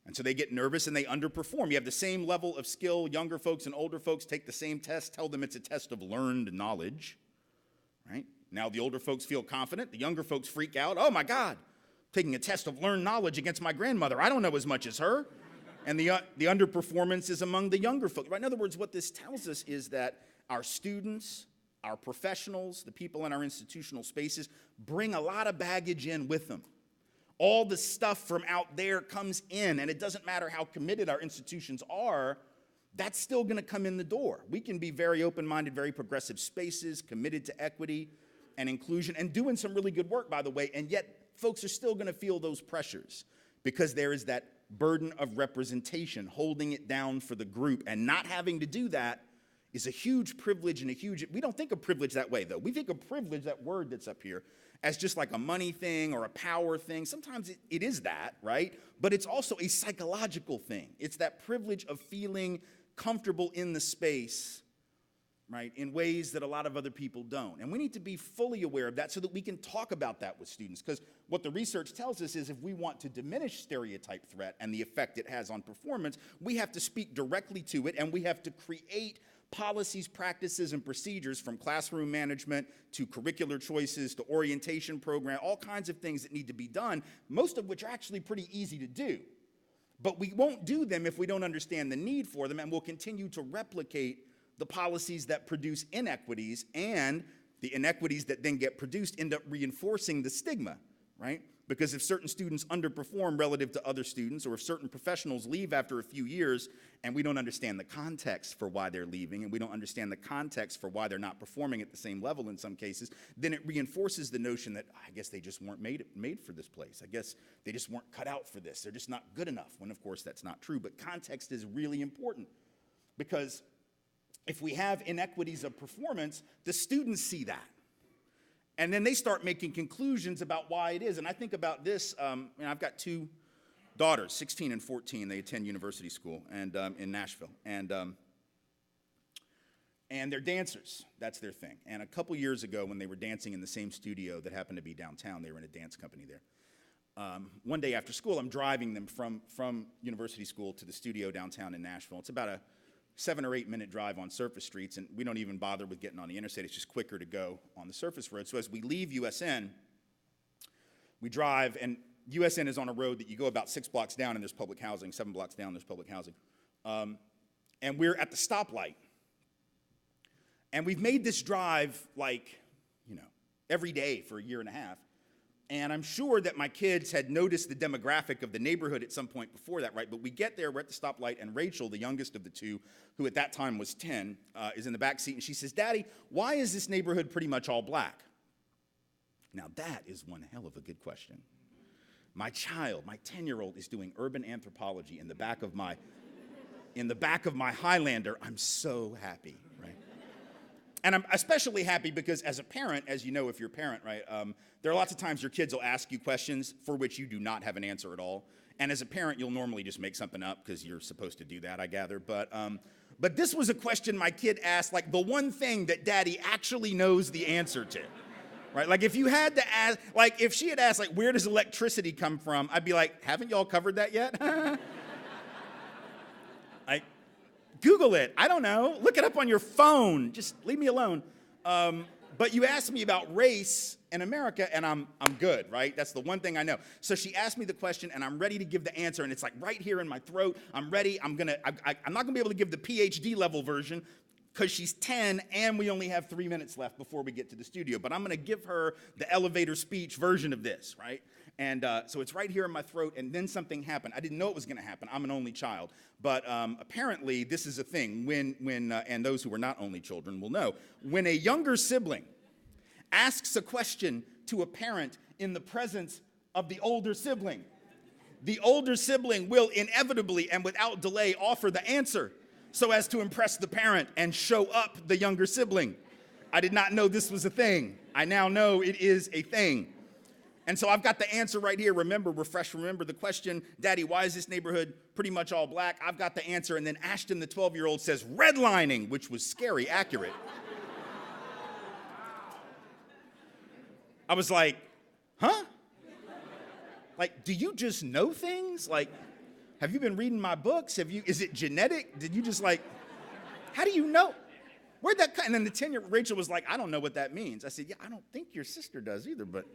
And so they get nervous and they underperform. You have the same level of skill. Younger folks and older folks take the same test, tell them it's a test of learned knowledge, right? Now the older folks feel confident. The younger folks freak out. Oh my God, taking a test of learned knowledge against my grandmother. I don't know as much as her. And the underperformance is among the younger folks. Right? In other words, what this tells us is that our students, our professionals, the people in our institutional spaces, bring a lot of baggage in with them. All the stuff from out there comes in, and it doesn't matter how committed our institutions are, that's still going to come in the door. We can be very open-minded, very progressive spaces, committed to equity and inclusion, and doing some really good work, by the way, and yet folks are still going to feel those pressures because there is that burden of representation holding it down for the group, and not having to do that is a huge privilege and a huge, we don't think of privilege that way, though. We think of privilege, that word that's up here, as just like a money thing or a power thing. Sometimes it is that, right? But it's also a psychological thing. It's that privilege of feeling comfortable in the space, right, in ways that a lot of other people don't. And we need to be fully aware of that so that we can talk about that with students. Because what the research tells us is if we want to diminish stereotype threat and the effect it has on performance, we have to speak directly to it, and we have to create policies, practices, and procedures, from classroom management to curricular choices to orientation program, all kinds of things that need to be done, most of which are actually pretty easy to do. But we won't do them if we don't understand the need for them, and we'll continue to replicate the policies that produce inequities, and the inequities that then get produced end up reinforcing the stigma, right? Because if certain students underperform relative to other students, or if certain professionals leave after a few years and we don't understand the context for why they're leaving, and we don't understand the context for why they're not performing at the same level in some cases, then it reinforces the notion that, I guess they just weren't made for this place. I guess they just weren't cut out for this. They're just not good enough, when of course that's not true. But context is really important, because if we have inequities of performance, the students see that. And then they start making conclusions about why it is. And I think about this, I've got two daughters, 16 and 14. They attend university school and in Nashville. And they're dancers. That's their thing. And a couple years ago, when they were dancing in the same studio that happened to be downtown, they were in a dance company there. One day after school, I'm driving them from university school to the studio downtown in Nashville. It's about a 7 or 8 minute drive on surface streets, and we don't even bother with getting on the interstate. It's just quicker to go on the surface road. So as we leave USN, we drive, and USN is on a road that you go about 6 blocks down, and there's public housing. 7 blocks down, there's public housing. And we're at the stoplight. And we've made this drive every day for a year and a half. And I'm sure that my kids had noticed the demographic of the neighborhood at some point before that, right? But we get there, we're at the stoplight, and Rachel, the youngest of the two, who at that time was 10, is in the back seat, and she says, "Daddy, why is this neighborhood pretty much all black?" Now that is one hell of a good question. My child, my 10-year-old, is doing urban anthropology in the back of my Highlander. I'm so happy, right? And I'm especially happy because as a parent, as you know if you're a parent, right, there are lots of times your kids will ask you questions for which you do not have an answer at all. And as a parent, you'll normally just make something up because you're supposed to do that, I gather. But this was a question my kid asked, like the one thing that Daddy actually knows the answer to, right? Like if you had to ask, like if she had asked, like, where does electricity come from? I'd be like, haven't y'all covered that yet? Like, Google it. I don't know. Look it up on your phone. Just leave me alone. But you asked me about race in America, and I'm good, right? That's the one thing I know. So she asked me the question, and I'm ready to give the answer, and it's like right here in my throat. I'm ready. I'm not gonna be able to give the PhD level version because she's 10, and we only have 3 minutes left before we get to the studio. But I'm gonna give her the elevator speech version of this, right? And so it's right here in my throat, and then something happened. I didn't know it was gonna happen. I'm an only child. But apparently this is a thing and those who are not only children will know. When a younger sibling asks a question to a parent in the presence of the older sibling will inevitably and without delay offer the answer so as to impress the parent and show up the younger sibling. I did not know this was a thing. I now know it is a thing. And so I've got the answer right here. Remember the question, Daddy, why is this neighborhood pretty much all black? I've got the answer. And then Ashton, the 12-year-old, says redlining, which was scary accurate. I was like, huh? Like, do you just know things? Like, have you been reading my books? Is it genetic? Did you just how do you know? Where'd that come? And then the 10-year-old Rachel was like, I don't know what that means. I said, yeah, I don't think your sister does either, but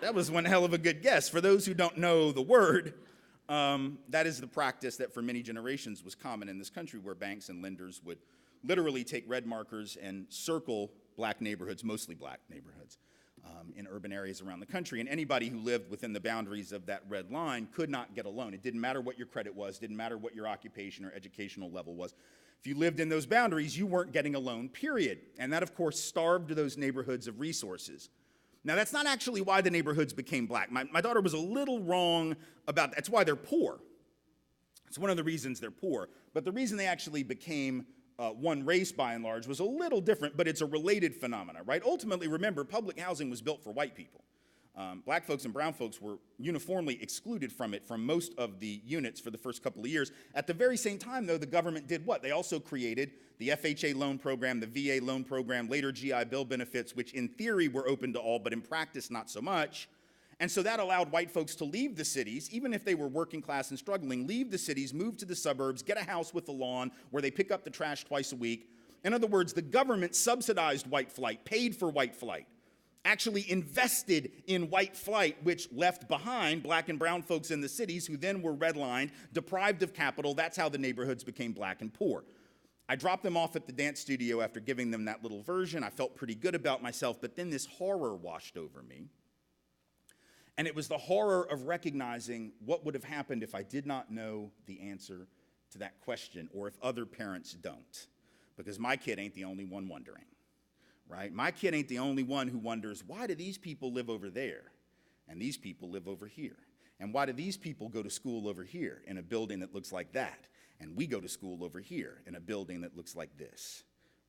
that was one hell of a good guess. For those who don't know the word, that is the practice that for many generations was common in this country, where banks and lenders would literally take red markers and circle black neighborhoods, mostly black neighborhoods, in urban areas around the country. And anybody who lived within the boundaries of that red line could not get a loan. It didn't matter what your credit was, didn't matter what your occupation or educational level was. If you lived in those boundaries, you weren't getting a loan, period. And that, of course, starved those neighborhoods of resources. Now, that's not actually why the neighborhoods became black. My daughter was a little wrong about that. That's why they're poor. It's one of the reasons they're poor. But the reason they actually became one race, by and large, was a little different, but it's a related phenomena, right? Ultimately, remember, public housing was built for white people. Black folks and brown folks were uniformly excluded from it from most of the units for the first couple of years. At the very same time, though, the government did what? They also created the FHA loan program, the VA loan program, later GI Bill benefits, which in theory were open to all, but in practice not so much. And so that allowed white folks to leave the cities, even if they were working class and struggling, leave the cities, move to the suburbs, get a house with a lawn where they pick up the trash twice a week. In other words, the government subsidized white flight, paid for white flight, actually invested in white flight, which left behind black and brown folks in the cities who then were redlined, deprived of capital. That's how the neighborhoods became black and poor. I dropped them off at the dance studio after giving them that little version. I felt pretty good about myself, but then this horror washed over me. And it was the horror of recognizing what would have happened if I did not know the answer to that question, or if other parents don't. Because my kid ain't the only one wondering, right? My kid ain't the only one who wonders, why do these people live over there and these people live over here? And why do these people go to school over here in a building that looks like that? And we go to school over here in a building that looks like this,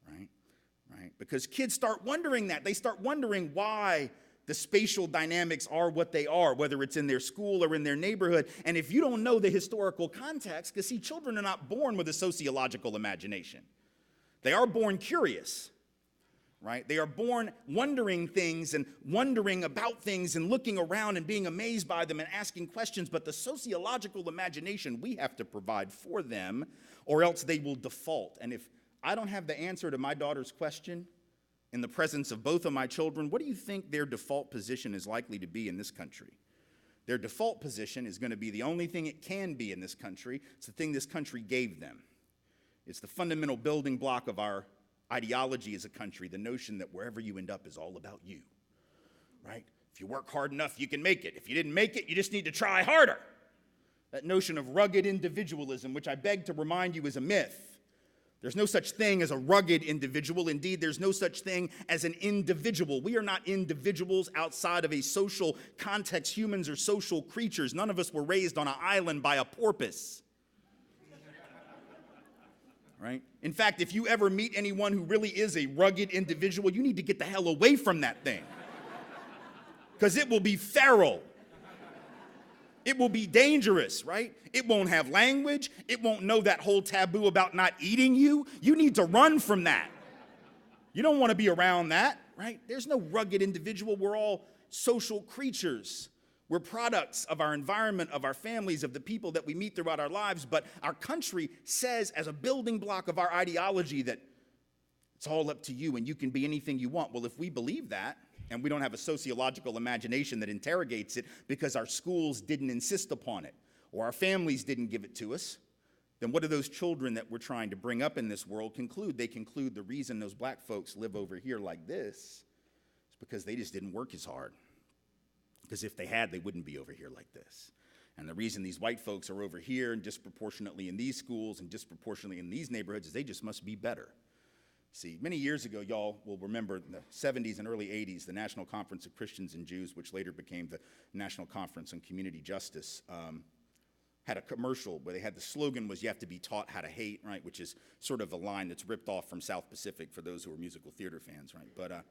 right? Right? Because kids start wondering that. They start wondering why the spatial dynamics are what they are, whether it's in their school or in their neighborhood. And if you don't know the historical context, because see, children are not born with a sociological imagination. They are born curious, right? They are born wondering things and wondering about things and looking around and being amazed by them and asking questions. But the sociological imagination we have to provide for them, or else they will default. And if I don't have the answer to my daughter's question in the presence of both of my children, what do you think their default position is likely to be in this country? Their default position is going to be the only thing it can be in this country. It's the thing this country gave them. It's the fundamental building block of our ideology as a country, the notion that wherever you end up is all about you, right? If you work hard enough, you can make it. If you didn't make it, you just need to try harder. That notion of rugged individualism, which I beg to remind you is a myth. There's no such thing as a rugged individual. Indeed, there's no such thing as an individual. We are not individuals outside of a social context. Humans are social creatures. None of us were raised on an island by a porpoise. Right? In fact, if you ever meet anyone who really is a rugged individual, you need to get the hell away from that thing. Because it will be feral. It will be dangerous, right? It won't have language. It won't know that whole taboo about not eating you. You need to run from that. You don't want to be around that, right? There's no rugged individual. We're all social creatures. We're products of our environment, of our families, of the people that we meet throughout our lives. But our country says, as a building block of our ideology, that it's all up to you and you can be anything you want. Well, if we believe that, and we don't have a sociological imagination that interrogates it because our schools didn't insist upon it, or our families didn't give it to us, then what do those children that we're trying to bring up in this world conclude? They conclude the reason those black folks live over here like this is because they just didn't work as hard. Because if they had, they wouldn't be over here like this. And the reason these white folks are over here and disproportionately in these schools and disproportionately in these neighborhoods is they just must be better. See, many years ago, y'all will remember in the 70s and early 80s, the National Conference of Christians and Jews, which later became the National Conference on Community Justice, had a commercial where they had the slogan was, you have to be taught how to hate, right, which is sort of a line that's ripped off from South Pacific for those who are musical theater fans, right? But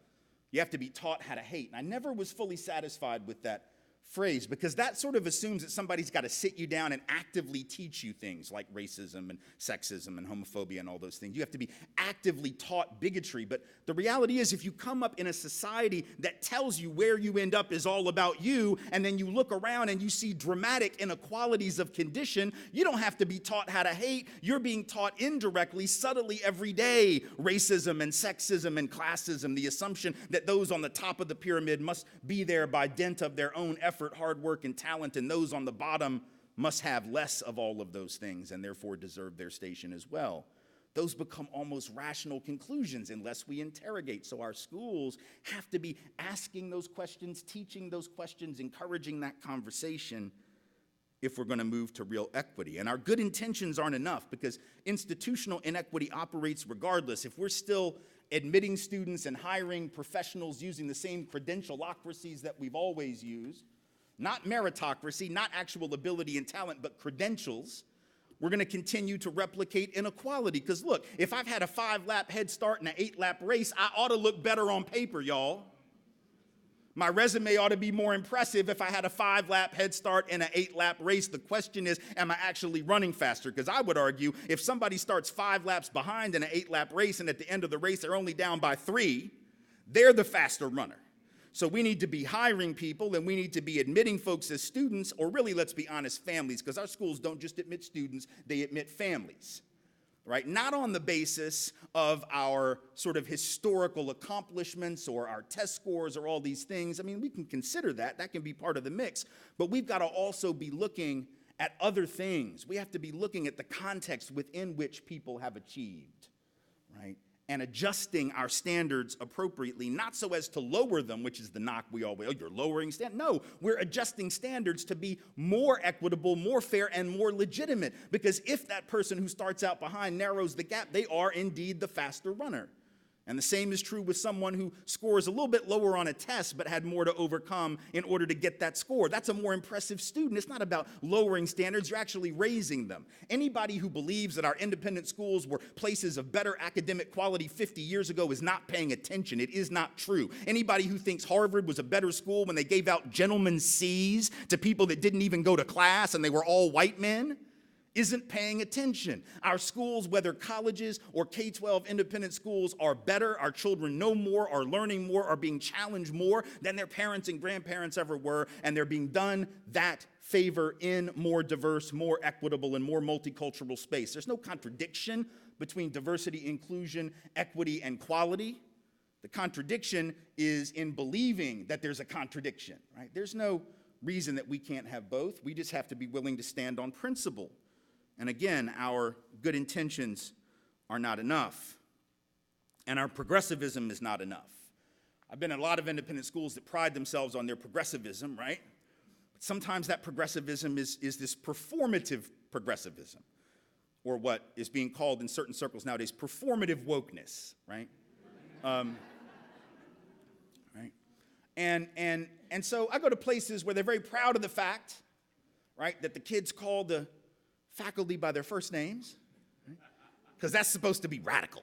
you have to be taught how to hate. And I never was fully satisfied with that phrase because that sort of assumes that somebody's got to sit you down and actively teach you things like racism and sexism and homophobia and all those things. You have to be actively taught bigotry. But the reality is if you come up in a society that tells you where you end up is all about you, and then you look around and you see dramatic inequalities of condition, you don't have to be taught how to hate. You're being taught indirectly, subtly every day, racism and sexism and classism, the assumption that those on the top of the pyramid must be there by dint of their own effort, hard work, and talent, and those on the bottom must have less of all of those things and therefore deserve their station as well. those become almost rational conclusions unless we interrogate. So our schools have to be asking those questions, teaching those questions, encouraging that conversation if we're going to move to real equity. And our good intentions aren't enough because institutional inequity operates regardless. If we're still admitting students and hiring professionals using the same credentialocracies that we've always used, not meritocracy, not actual ability and talent, but credentials, we're going to continue to replicate inequality. Because look, if I've had a 5-lap head start and an 8-lap race, I ought to look better on paper, y'all. My resume ought to be more impressive if I had a 5-lap head start and an 8-lap race. The question is, am I actually running faster? Because I would argue if somebody starts 5 laps behind in an 8-lap race and at the end of the race they're only down by 3, they're the faster runner. So we need to be hiring people and we need to be admitting folks as students, or really, let's be honest, families, because our schools don't just admit students, they admit families, right? Not on the basis of our sort of historical accomplishments or our test scores or all these things. I mean, we can consider that. That can be part of the mix. But we've got to also be looking at other things. We have to be looking at the context within which people have achieved, right? And adjusting our standards appropriately, not so as to lower them, which is the knock we always, oh, you're lowering standards. No, we're adjusting standards to be more equitable, more fair, and more legitimate. Because if that person who starts out behind narrows the gap, they are indeed the faster runner. And the same is true with someone who scores a little bit lower on a test but had more to overcome in order to get that score. That's a more impressive student. It's not about lowering standards. You're actually raising them. Anybody who believes that our independent schools were places of better academic quality 50 years ago is not paying attention. It is not true. Anybody who thinks Harvard was a better school when they gave out gentlemen's C's to people that didn't even go to class and they were all white men isn't paying attention. Our schools, whether colleges or K-12 independent schools, are better. Our children know more, are learning more, are being challenged more than their parents and grandparents ever were, and they're being done that favor in more diverse, more equitable, and more multicultural space. There's no contradiction between diversity, inclusion, equity, and quality. The contradiction is in believing that there's a contradiction, right? There's no reason that we can't have both. We just have to be willing to stand on principle. And again, our good intentions are not enough. And our progressivism is not enough. I've been in a lot of independent schools that pride themselves on their progressivism, right? But sometimes that progressivism is this performative progressivism, or what is being called in certain circles nowadays performative wokeness, right? Right? And so I go to places where they're very proud of the fact, right, that the kids call the faculty by their first names, because that's supposed to be radical.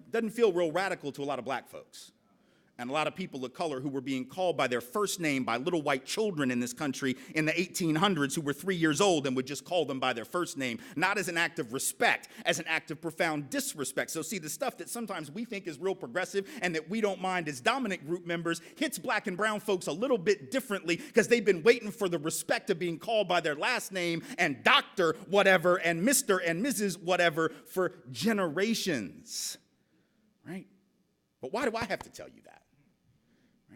Doesn't feel real radical to a lot of black folks and a lot of people of color who were being called by their first name by little white children in this country in the 1800s who were 3 years old and would just call them by their first name, not as an act of respect, as an act of profound disrespect. So see, the stuff that sometimes we think is real progressive and that we don't mind as dominant group members hits black and brown folks a little bit differently because they've been waiting for the respect of being called by their last name and Dr. whatever and Mr. and Mrs. whatever for generations, right? But why do I have to tell you that?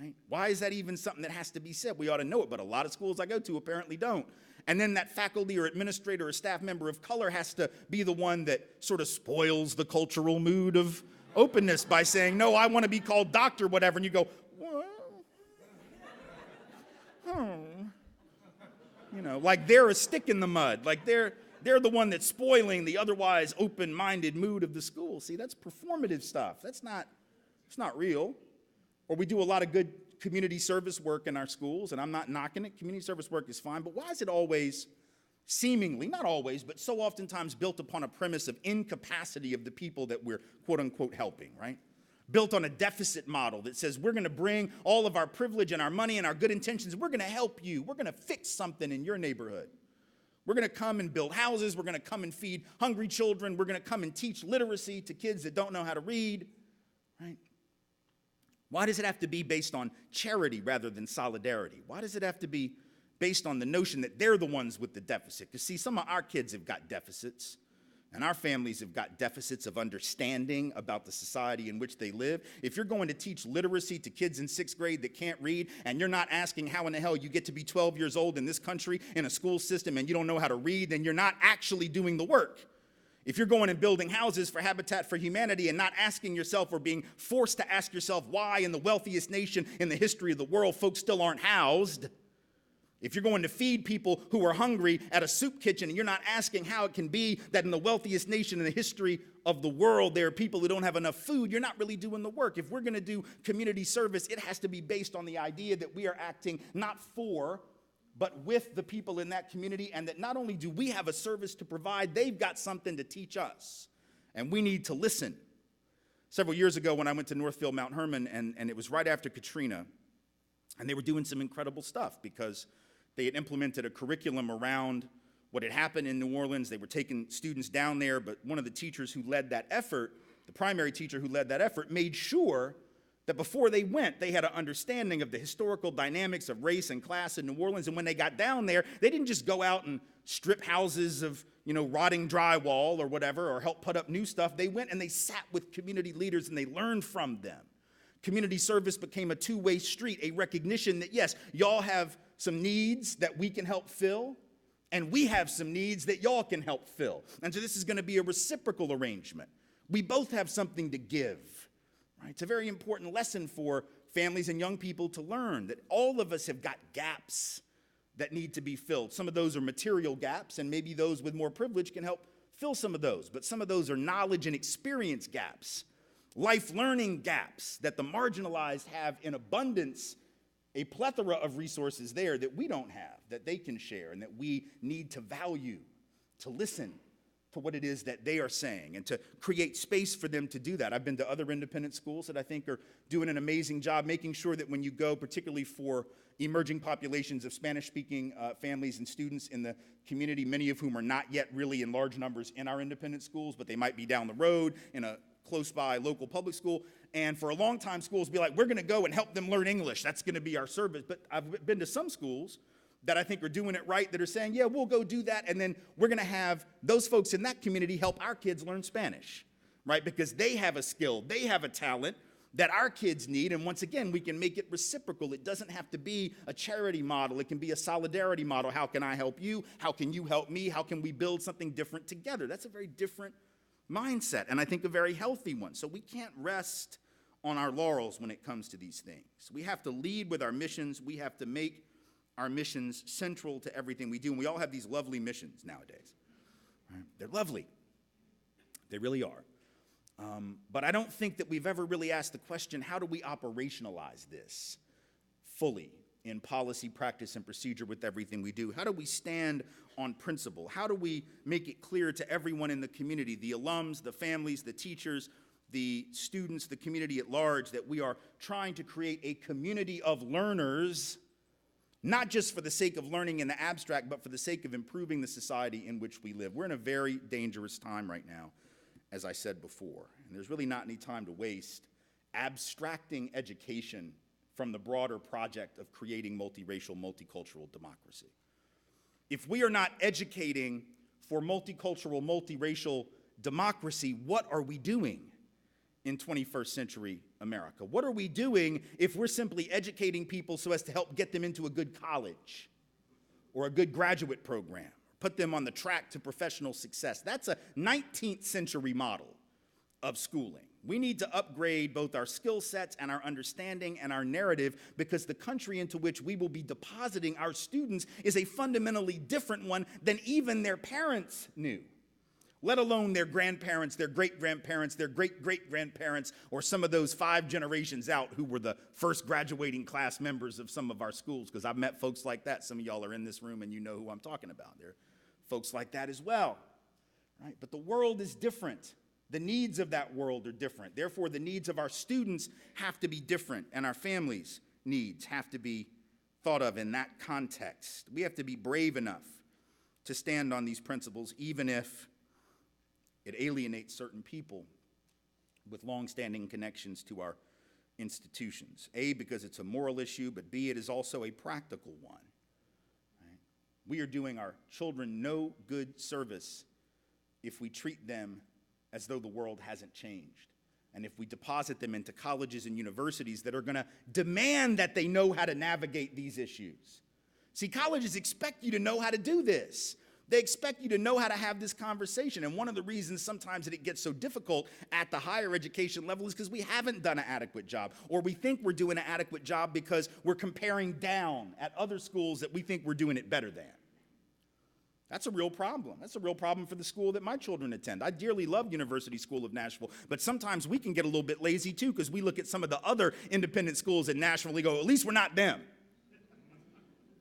Right? Why is that even something that has to be said? We ought to know it, but a lot of schools I go to apparently don't. And then that faculty or administrator or staff member of color has to be the one that sort of spoils the cultural mood of openness by saying, no, I want to be called doctor, whatever. And you go, well, you know, like they're a stick in the mud. Like they're the one that's spoiling the otherwise open-minded mood of the school. See, that's performative stuff. It's not real. Or we do a lot of good community service work in our schools, and I'm not knocking it. Community service work is fine, but why is it always seemingly, not always, but so oftentimes built upon a premise of incapacity of the people that we're quote-unquote helping, right? Built on a deficit model that says we're going to bring all of our privilege and our money and our good intentions, we're going to help you. We're going to fix something in your neighborhood. We're going to come and build houses. We're going to come and feed hungry children. We're going to come and teach literacy to kids that don't know how to read, right? Why does it have to be based on charity rather than solidarity? Why does it have to be based on the notion that they're the ones with the deficit? Because see, some of our kids have got deficits, and our families have got deficits of understanding about the society in which they live. If you're going to teach literacy to kids in 6th grade that can't read, and you're not asking how in the hell you get to be 12 years old in this country in a school system and you don't know how to read, then you're not actually doing the work. If you're going and building houses for Habitat for Humanity and not asking yourself or being forced to ask yourself why in the wealthiest nation in the history of the world folks still aren't housed, if you're going to feed people who are hungry at a soup kitchen and you're not asking how it can be that in the wealthiest nation in the history of the world there are people who don't have enough food, you're not really doing the work. If we're going to do community service, it has to be based on the idea that we are acting not for, but with the people in that community, and that not only do we have a service to provide, they've got something to teach us, and we need to listen. Several years ago when I went to Northfield Mount Hermon, and it was right after Katrina, and they were doing some incredible stuff because they had implemented a curriculum around what had happened in New Orleans. They were taking students down there, but one of the teachers who led that effort, the primary teacher who led that effort, made sure that before they went, they had an understanding of the historical dynamics of race and class in New Orleans. And when they got down there, they didn't just go out and strip houses of, rotting drywall or whatever, or help put up new stuff. They went and they sat with community leaders and they learned from them. Community service became a two-way street, a recognition that, yes, y'all have some needs that we can help fill, and we have some needs that y'all can help fill. And so this is going to be a reciprocal arrangement. We both have something to give. Right? It's a very important lesson for families and young people to learn that all of us have got gaps that need to be filled. Some of those are material gaps, and maybe those with more privilege can help fill some of those. But some of those are knowledge and experience gaps, life learning gaps that the marginalized have in abundance, a plethora of resources there that we don't have, that they can share, and that we need to value, to listen to what it is that they are saying, and to create space for them to do that. I've been to other independent schools that I think are doing an amazing job making sure that when you go, particularly for emerging populations of Spanish-speaking families and students in the community, many of whom are not yet really in large numbers in our independent schools, but they might be down the road in a close-by local public school. And for a long time, schools be like, we're going to go and help them learn English. That's going to be our service. But I've been to some schools that I think are doing it right, that are saying, yeah, we'll go do that, and then we're going to have those folks in that community help our kids learn Spanish, right? Because they have a skill, they have a talent that our kids need, and once again, we can make it reciprocal. It doesn't have to be a charity model. It can be a solidarity model. How can I help you? How can you help me? How can we build something different together? That's a very different mindset, and I think a very healthy one. So we can't rest on our laurels when it comes to these things. We have to lead with our missions. We have to make our missions central to everything we do. And we all have these lovely missions nowadays. Right? They're lovely. They really are. But I don't think that we've ever really asked the question, how do we operationalize this fully in policy, practice, and procedure with everything we do? How do we stand on principle? How do we make it clear to everyone in the community, the alums, the families, the teachers, the students, the community at large, that we are trying to create a community of learners, not just for the sake of learning in the abstract, but for the sake of improving the society in which we live. We're in a very dangerous time right now, as I said before, and there's really not any time to waste abstracting education from the broader project of creating multiracial, multicultural democracy. If we are not educating for multicultural, multiracial democracy, what are we doing in 21st century America? What are we doing if we're simply educating people so as to help get them into a good college or a good graduate program, put them on the track to professional success? That's a 19th century model of schooling. We need to upgrade both our skill sets and our understanding and our narrative, because the country into which we will be depositing our students is a fundamentally different one than even their parents knew, let alone their grandparents, their great-grandparents, their great-great-grandparents, or some of those 5 generations out who were the first graduating class members of some of our schools, because I've met folks like that. Some of y'all are in this room and you know who I'm talking about. There are folks like that as well, right? But the world is different. The needs of that world are different. Therefore, the needs of our students have to be different, and our families' needs have to be thought of in that context. We have to be brave enough to stand on these principles, even if it alienates certain people with long-standing connections to our institutions. A, because it's a moral issue, but B, it is also a practical one. Right? We are doing our children no good service if we treat them as though the world hasn't changed, and if we deposit them into colleges and universities that are going to demand that they know how to navigate these issues. See, colleges expect you to know how to do this. They expect you to know how to have this conversation. And one of the reasons sometimes that it gets so difficult at the higher education level is because we haven't done an adequate job, or we think we're doing an adequate job because we're comparing down at other schools that we think we're doing it better than. That's a real problem. That's a real problem for the school that my children attend. I dearly love University School of Nashville, but sometimes we can get a little bit lazy too, because we look at some of the other independent schools in Nashville and we go, at least we're not them.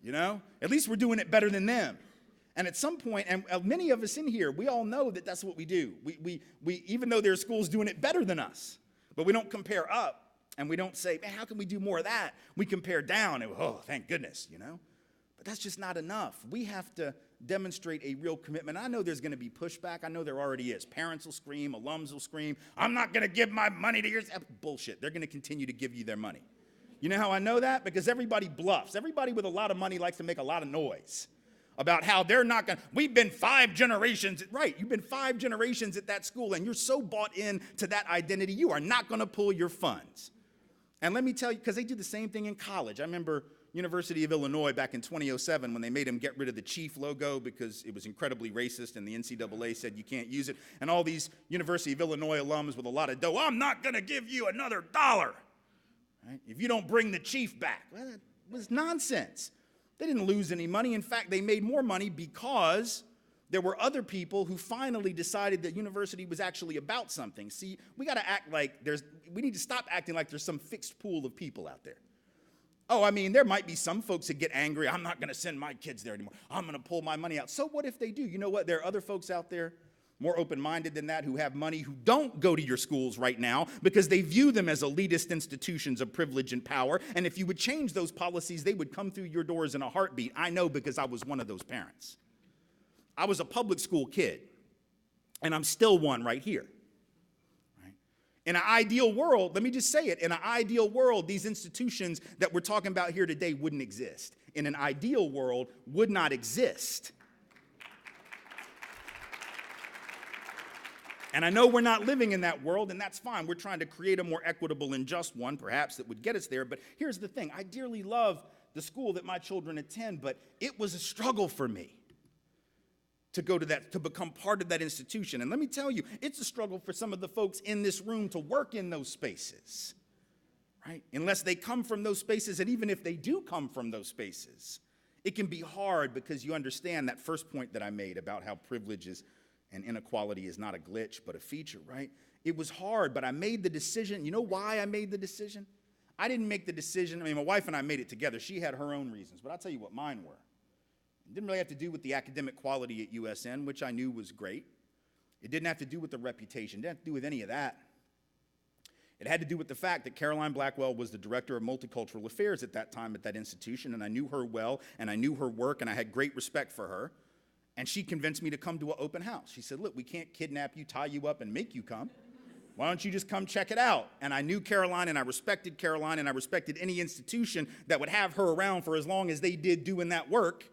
You know? At least we're doing it better than them. And at some point, and many of us in here, we all know that that's what we do. We even though there are schools doing it better than us, but we don't compare up, and we don't say, man, how can we do more of that? We compare down, and oh, thank goodness, you know? But that's just not enough. We have to demonstrate a real commitment. I know there's going to be pushback. I know there already is. Parents will scream, alums will scream, I'm not going to give my money to yours. Bullshit. They're going to continue to give you their money. You know how I know that? Because everybody bluffs. Everybody with a lot of money likes to make a lot of noise about how they're not going to, we've been 5 generations, right, you've been 5 generations at that school, and you're so bought in to that identity, you are not going to pull your funds. And let me tell you, because they do the same thing in college. I remember University of Illinois back in 2007 when they made them get rid of the chief logo because it was incredibly racist, and the NCAA said you can't use it. And all these University of Illinois alums with a lot of dough, I'm not going to give you another $1, right, if you don't bring the chief back. Well, that was nonsense. They didn't lose any money. In fact, they made more money because there were other people who finally decided that university was actually about something. See, we got to act like we need to stop acting like there's some fixed pool of people out there. Oh, I mean, there might be some folks that get angry. I'm not going to send my kids there anymore. I'm going to pull my money out. So what if they do? You know what? There are other folks out there more open-minded than that, who have money, who don't go to your schools right now because they view them as elitist institutions of privilege and power. And if you would change those policies, they would come through your doors in a heartbeat. I know, because I was one of those parents. I was a public school kid, and I'm still one right here. Right? In an ideal world, let me just say it, in an ideal world, these institutions that we're talking about here today wouldn't exist. In an ideal world, would not exist. And I know we're not living in that world, and that's fine. We're trying to create a more equitable and just one, perhaps, that would get us there. But here's the thing. I dearly love the school that my children attend, but it was a struggle for me to go to that, to become part of that institution. And let me tell you, it's a struggle for some of the folks in this room to work in those spaces, right? Unless they come from those spaces, and even if they do come from those spaces, it can be hard because you understand that first point that I made about how privilege is and inequality is not a glitch, but a feature, right? It was hard, but I made the decision. You know why I made the decision? I didn't make the decision. I mean, my wife and I made it together. She had her own reasons, but I'll tell you what mine were. It didn't really have to do with the academic quality at USN, which I knew was great. It didn't have to do with the reputation. It didn't have to do with any of that. It had to do with the fact that Caroline Blackwell was the director of multicultural affairs at that time at that institution, and I knew her well, and I knew her work, and I had great respect for her. And she convinced me to come to an open house. She said, look, we can't kidnap you, tie you up, and make you come. Why don't you just come check it out? And I knew Caroline, and I respected any institution that would have her around for as long as they did doing that work.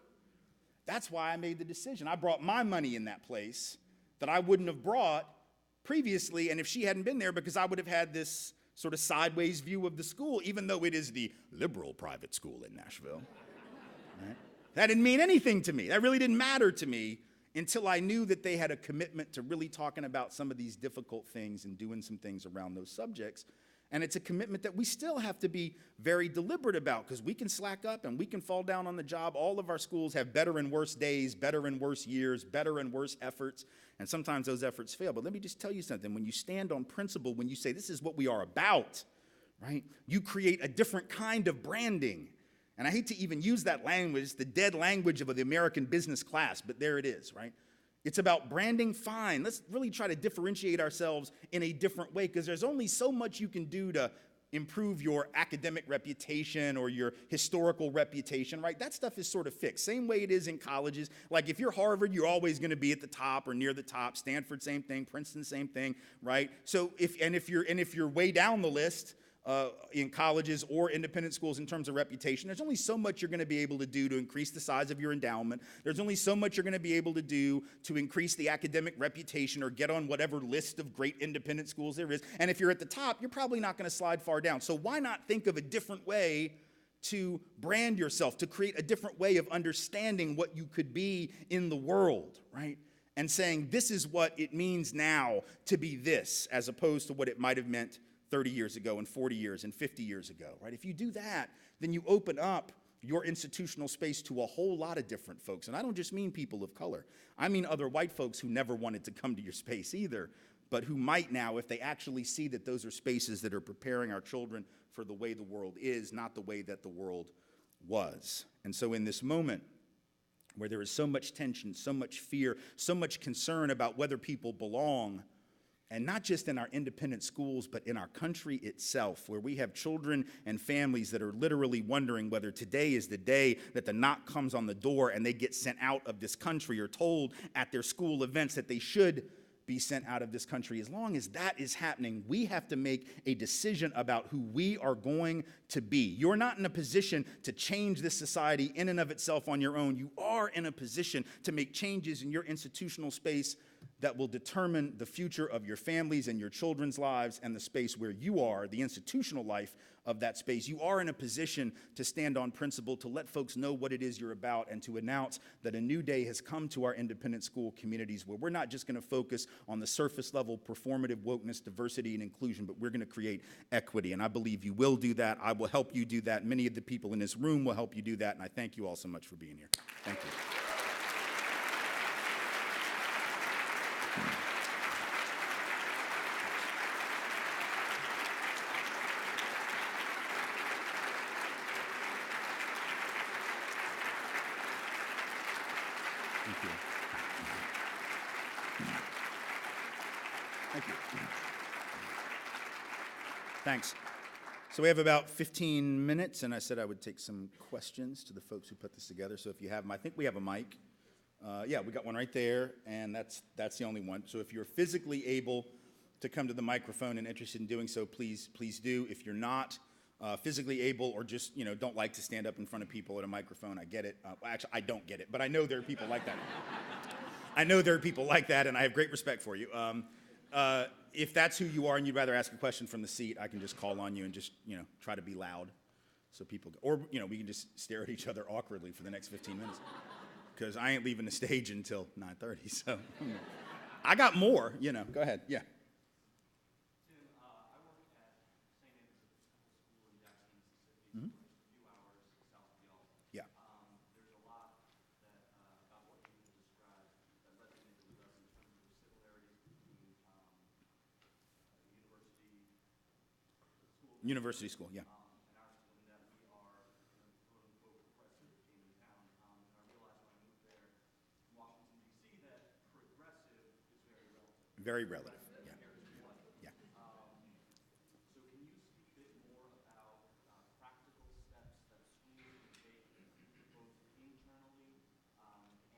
That's why I made the decision. I brought my money in that place that I wouldn't have brought previously, and if she hadn't been there, because I would have had this sort of sideways view of the school, even though it is the liberal private school in Nashville. Right? That didn't mean anything to me. That really didn't matter to me until I knew that they had a commitment to really talking about some of these difficult things and doing some things around those subjects. And it's a commitment that we still have to be very deliberate about, because we can slack up and we can fall down on the job. All of our schools have better and worse days, better and worse years, better and worse efforts, and sometimes those efforts fail. But let me just tell you something. When you stand on principle, when you say this is what we are about, right, you create a different kind of branding. And I hate to even use that language, the dead language of the American business class, but there it is, right? It's about branding, fine. Let's really try to differentiate ourselves in a different way, because there's only so much you can do to improve your academic reputation or your historical reputation, right? That stuff is sort of fixed. Same way it is in colleges. Like if you're Harvard, you're always going to be at the top or near the top. Stanford, same thing. Princeton, same thing, right? So if you're way down the list, in colleges or independent schools in terms of reputation, there's only so much you're going to be able to do to increase the size of your endowment. There's only so much you're going to be able to do to increase the academic reputation or get on whatever list of great independent schools there is. And if you're at the top, you're probably not going to slide far down. So why not think of a different way to brand yourself, to create a different way of understanding what you could be in the world, right? And saying, this is what it means now to be this, as opposed to what it might have meant 30 years ago and 40 years and 50 years ago, right? If you do that, then you open up your institutional space to a whole lot of different folks. And I don't just mean people of color. I mean other white folks who never wanted to come to your space either, but who might now if they actually see that those are spaces that are preparing our children for the way the world is, not the way that the world was. And so in this moment where there is so much tension, so much fear, so much concern about whether people belong, and not just in our independent schools, but in our country itself, where we have children and families that are literally wondering whether today is the day that the knock comes on the door and they get sent out of this country, or told at their school events that they should be sent out of this country. As long as that is happening, we have to make a decision about who we are going to be. You're not in a position to change this society in and of itself on your own. You are in a position to make changes in your institutional space that will determine the future of your families and your children's lives and the space where you are, the institutional life of that space. You are in a position to stand on principle, to let folks know what it is you're about, and to announce that a new day has come to our independent school communities where we're not just going to focus on the surface level performative wokeness, diversity, and inclusion, but we're going to create equity. And I believe you will do that. I will help you do that. Many of the people in this room will help you do that. And I thank you all so much for being here. Thank you. Thank you. Thank you. Thanks. So we have about 15 minutes, and I said I would take some questions to the folks who put this together. So if you have them, I think we have a mic. Yeah, we got one right there, and that's the only one. So if you're physically able to come to the microphone and interested in doing so, please do. If you're not physically able, or just don't like to stand up in front of people at a microphone, I get it. Actually, I don't get it, but I know there are people like that. I know there are people like that, and I have great respect for you. If that's who you are and you'd rather ask a question from the seat, I can just call on you and just try to be loud, so people go. Or we can just stare at each other awkwardly for the next 15 minutes, because I ain't leaving the stage until 9:30. So I got more. Go ahead. Yeah. Yeah. There's a lot about what you described that resonated with us in terms of the similarities between University school, yeah. and our school, in that we are, quote unquote, progressive game in town. And I realized when I moved there in Washington, D.C., that progressive is very relative. Very relative. Yeah. Yeah. So can you speak a bit more about practical steps that schools can take both internally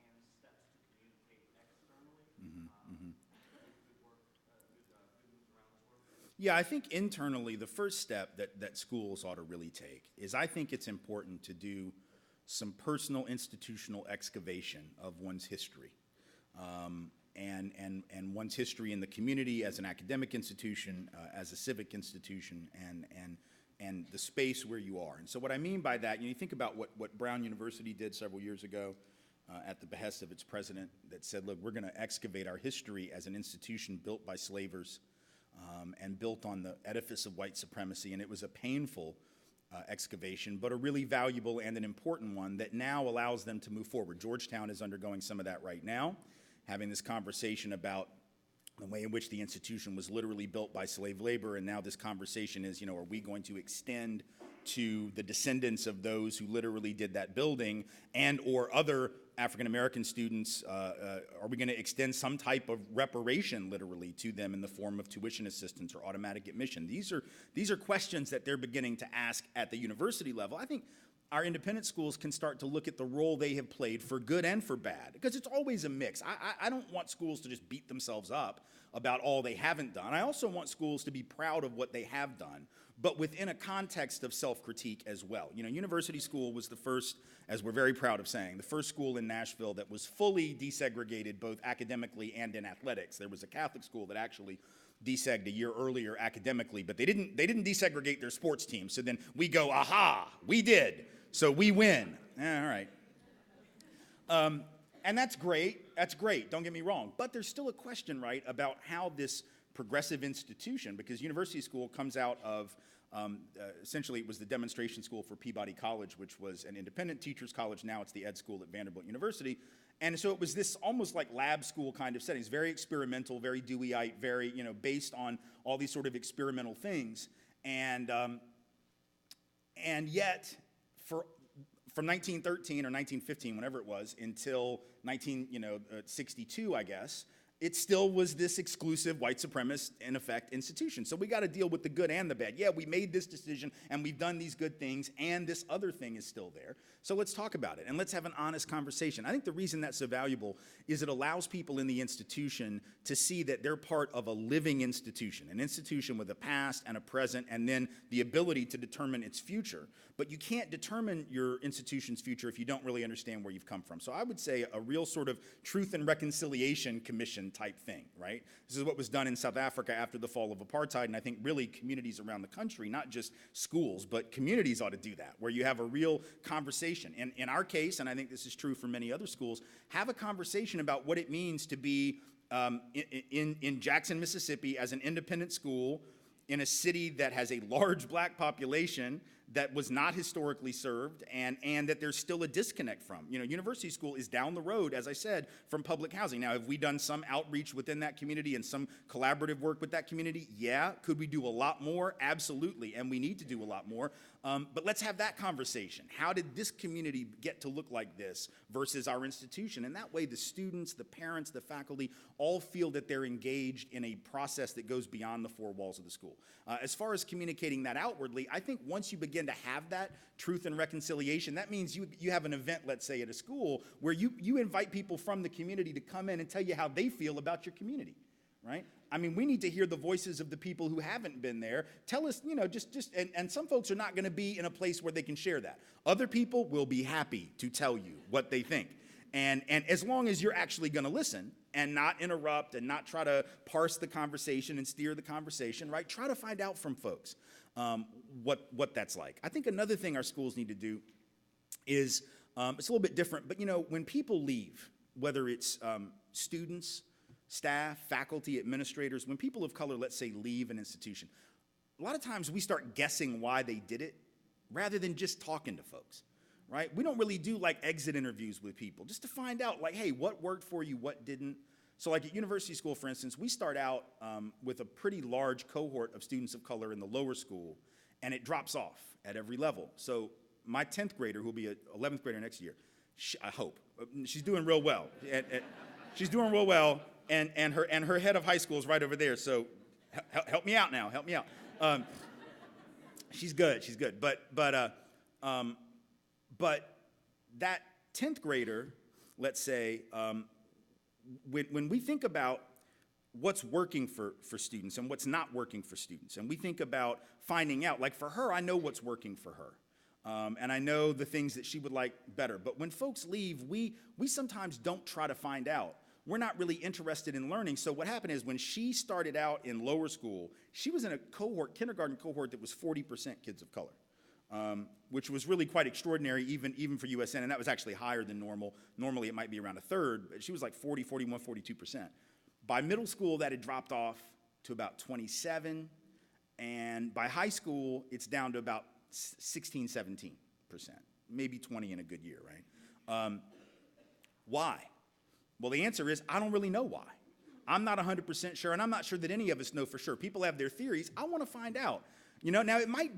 and steps to communicate externally with good work, good moves around this work? Yeah, I think internally, the first step that schools ought to really take is, I think it's important to do some personal institutional excavation of one's history. And one's history in the community as an academic institution, as a civic institution, and the space where you are. And so what I mean by that, you think about what Brown University did several years ago at the behest of its president, that said, look, we're going to excavate our history as an institution built by slavers and built on the edifice of white supremacy. And it was a painful excavation, but a really valuable and an important one that now allows them to move forward. Georgetown is undergoing some of that right now, having this conversation about the way in which the institution was literally built by slave labor, and now this conversation is, are we going to extend to the descendants of those who literally did that building, and or other African-American students, are we going to extend some type of reparation literally to them in the form of tuition assistance or automatic admission? These are questions that they're beginning to ask at the university level. I think our independent schools can start to look at the role they have played for good and for bad, because it's always a mix. I don't want schools to just beat themselves up about all they haven't done. I also want schools to be proud of what they have done, but within a context of self-critique as well. You know, University School was the first, as we're very proud of saying, the first school in Nashville that was fully desegregated both academically and in athletics. There was a Catholic school that actually desegged a year earlier academically, but they didn't desegregate their sports team. So then we go, aha, we did, so we win. All right. And that's great, don't get me wrong, but there's still a question, right, about how this progressive institution, because University School comes out of, essentially it was the demonstration school for Peabody College, which was an independent teachers college. Now it's the ed school at Vanderbilt University. And so it was this almost like lab school kind of settings, very experimental, very Deweyite, very, you know, based on all these sort of experimental things. And yet, from 1913 or 1915, whenever it was, until 1962, I guess, it still was this exclusive white supremacist, in effect, institution. So we got to deal with the good and the bad. Yeah, we made this decision, and we've done these good things, and this other thing is still there. So let's talk about it, and let's have an honest conversation. I think the reason that's so valuable is it allows people in the institution to see that they're part of a living institution, an institution with a past and a present, and then the ability to determine its future. But you can't determine your institution's future if you don't really understand where you've come from. So I would say a real sort of truth and reconciliation commission type thing, right? This is what was done in South Africa after the fall of apartheid, and I think really communities around the country, not just schools, but communities ought to do that, where you have a real conversation. And in our case, and I think this is true for many other schools, have a conversation about what it means to be in Jackson, Mississippi, as an independent school in a city that has a large black population that was not historically served, and that there's still a disconnect from. You know, University School is down the road, as I said, from public housing. Now, have we done some outreach within that community and some collaborative work with that community? Yeah. Could we do a lot more? Absolutely, and we need to do a lot more. But let's have that conversation. How did this community get to look like this versus our institution? And that way the students, the parents, the faculty all feel that they're engaged in a process that goes beyond the four walls of the school. As far as communicating that outwardly, I think once you begin to have that truth and reconciliation, that means you have an event, let's say, at a school where you invite people from the community to come in and tell you how they feel about your community, right? I mean, we need to hear the voices of the people who haven't been there. Tell us, you know, and some folks are not going to be in a place where they can share that. Other people will be happy to tell you what they think. And as long as you're actually going to listen and not interrupt and not try to parse the conversation and steer the conversation, right? Try to find out from folks what that's like. I think another thing our schools need to do is, it's a little bit different, but, you know, when people leave, whether it's students, staff, faculty, administrators, when people of color, let's say, leave an institution, a lot of times we start guessing why they did it rather than just talking to folks, right? We don't really do like exit interviews with people just to find out, like, hey, what worked for you, what didn't? So like at University School, for instance, we start out with a pretty large cohort of students of color in the lower school, and it drops off at every level. So my 10th grader, who will be an 11th grader next year, I hope, she's doing real well. She's doing real well. And her head of high school is right over there. So help me out now. Help me out. She's good. But that 10th grader, let's say, when we think about what's working for students and what's not working for students, and we think about finding out, like for her, I know what's working for her. And I know the things that she would like better. But when folks leave, we sometimes don't try to find out. We're not really interested in learning. So what happened is when she started out in lower school, she was in a cohort, kindergarten cohort, that was 40% kids of color, which was really quite extraordinary even for USN, and that was actually higher than normal. Normally it might be around a third, but she was like 40, 41, 42%. By middle school, that had dropped off to about 27, and by high school, it's down to about 16, 17%, maybe 20 in a good year, right? Why? Well, the answer is, I don't really know why. I'm not 100% sure, and I'm not sure that any of us know for sure. People have their theories. I want to find out. You know, now it might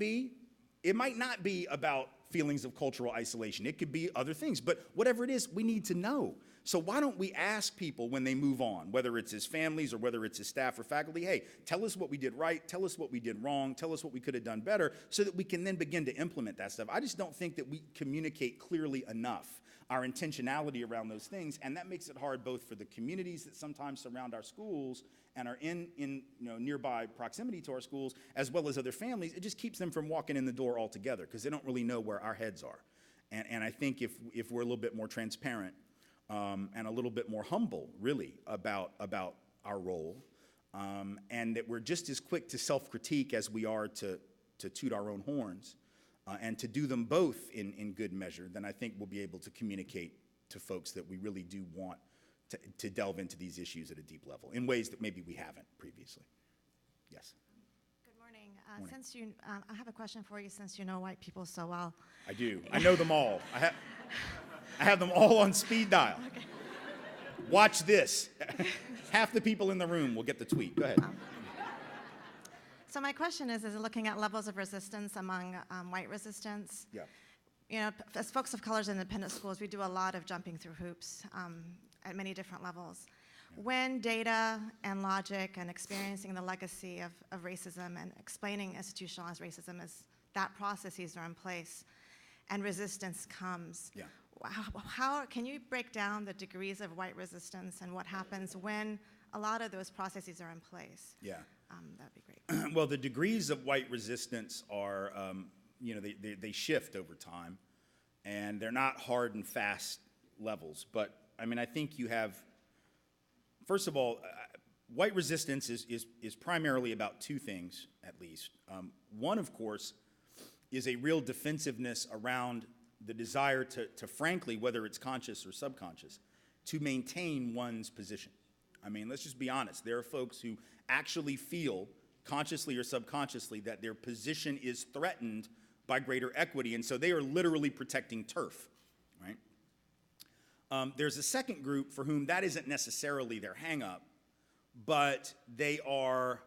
not be about feelings of cultural isolation. It could be other things, but whatever it is, we need to know. So why don't we ask people when they move on, whether it's as families or whether it's as staff or faculty, hey, tell us what we did right, tell us what we did wrong, tell us what we could have done better, so that we can then begin to implement that stuff. I just don't think that we communicate clearly enough our intentionality around those things, and that makes it hard both for the communities that sometimes surround our schools and are in nearby proximity to our schools, as well as other families, it just keeps them from walking in the door altogether because they don't really know where our heads are. And I think if we're a little bit more transparent and a little bit more humble, really, about our role, and that we're just as quick to self-critique as we are to toot our own horns, and to do them both in good measure, then I think we'll be able to communicate to folks that we really do want to delve into these issues at a deep level in ways that maybe we haven't previously. Yes? Good morning. Since you, I have a question for you since you know white people so well. I do. I know them all. I have them all on speed dial. Okay. Watch this. Half the people in the room will get the tweet. Go ahead. So my question is looking at levels of resistance among white resistance. Yeah. You know, as folks of colors in independent schools, we do a lot of jumping through hoops at many different levels. Yeah. When data and logic and experiencing the legacy of racism and explaining institutionalized racism as that processes are in place and resistance comes, yeah. How can you break down the degrees of white resistance and what happens when a lot of those processes are in place? Yeah. That'd be great. Well, the degrees of white resistance are, they shift over time, and they're not hard and fast levels. But, I mean, I think you have, first of all, white resistance is primarily about two things, at least. One, of course, is a real defensiveness around the desire to frankly, whether it's conscious or subconscious, to maintain one's position. I mean, let's just be honest. There are folks who actually feel, consciously or subconsciously, that their position is threatened by greater equity, and so they are literally protecting turf, right? There's a second group for whom that isn't necessarily their hang-up, but they are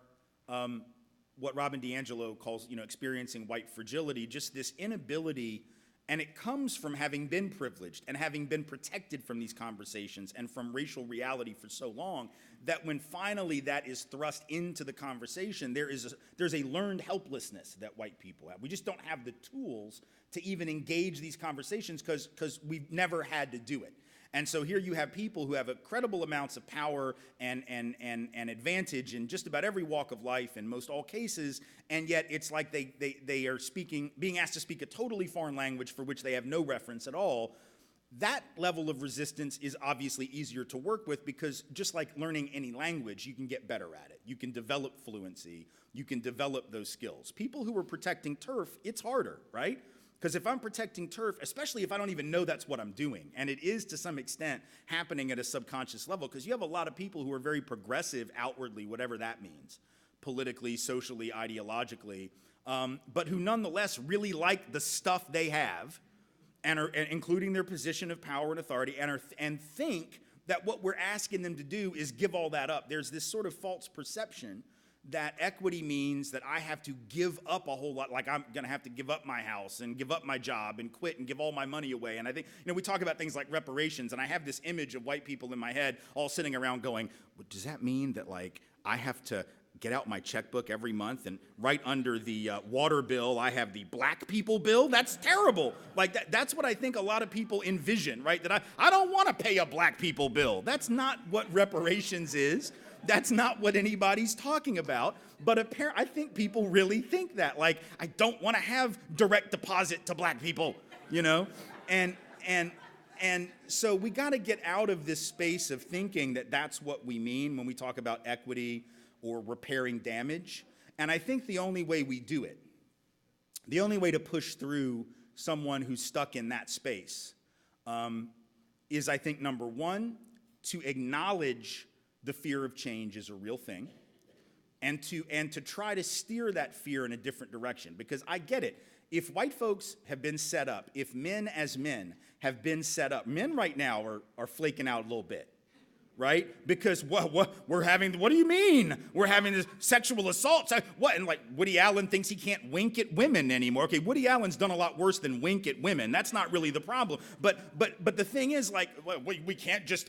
what Robin DiAngelo calls, experiencing white fragility, just this inability. And it comes from having been privileged and having been protected from these conversations and from racial reality for so long that when finally that is thrust into the conversation, there's a learned helplessness that white people have. We just don't have the tools to even engage these conversations because we've never had to do it. And so here you have people who have incredible amounts of power and advantage in just about every walk of life in most all cases, and yet it's like they are being asked to speak a totally foreign language for which they have no reference at all. That level of resistance is obviously easier to work with because just like learning any language, you can get better at it. You can develop fluency. You can develop those skills. People who are protecting turf, it's harder, right? Because if I'm protecting turf, especially if I don't even know that's what I'm doing, and it is to some extent happening at a subconscious level, because you have a lot of people who are very progressive outwardly, whatever that means, politically, socially, ideologically, but who nonetheless really like the stuff they have, and including their position of power and authority, and think that what we're asking them to do is give all that up. There's this sort of false perception that equity means that I have to give up a whole lot, like I'm going to have to give up my house and give up my job and quit and give all my money away. And I think, we talk about things like reparations, and I have this image of white people in my head all sitting around going, well, does that mean that, like, I have to get out my checkbook every month and right under the water bill, I have the black people bill? That's terrible. Like, that's what I think a lot of people envision, right? That I don't want to pay a black people bill. That's not what reparations is. That's not what anybody's talking about, but I think people really think that. Like, I don't want to have direct deposit to black people, And so we got to get out of this space of thinking that that's what we mean when we talk about equity or repairing damage. And I think the only way we do it, the only way to push through someone who's stuck in that space is, I think, number one, to acknowledge the fear of change is a real thing, and to try to steer that fear in a different direction. Because I get it. If white folks have been set up, if men as men have been set up, men right now are flaking out a little bit, right? Because what do you mean? We're having this sexual assault. What? And like Woody Allen thinks he can't wink at women anymore. Okay, Woody Allen's done a lot worse than wink at women. That's not really the problem. But the thing is, like, we can't just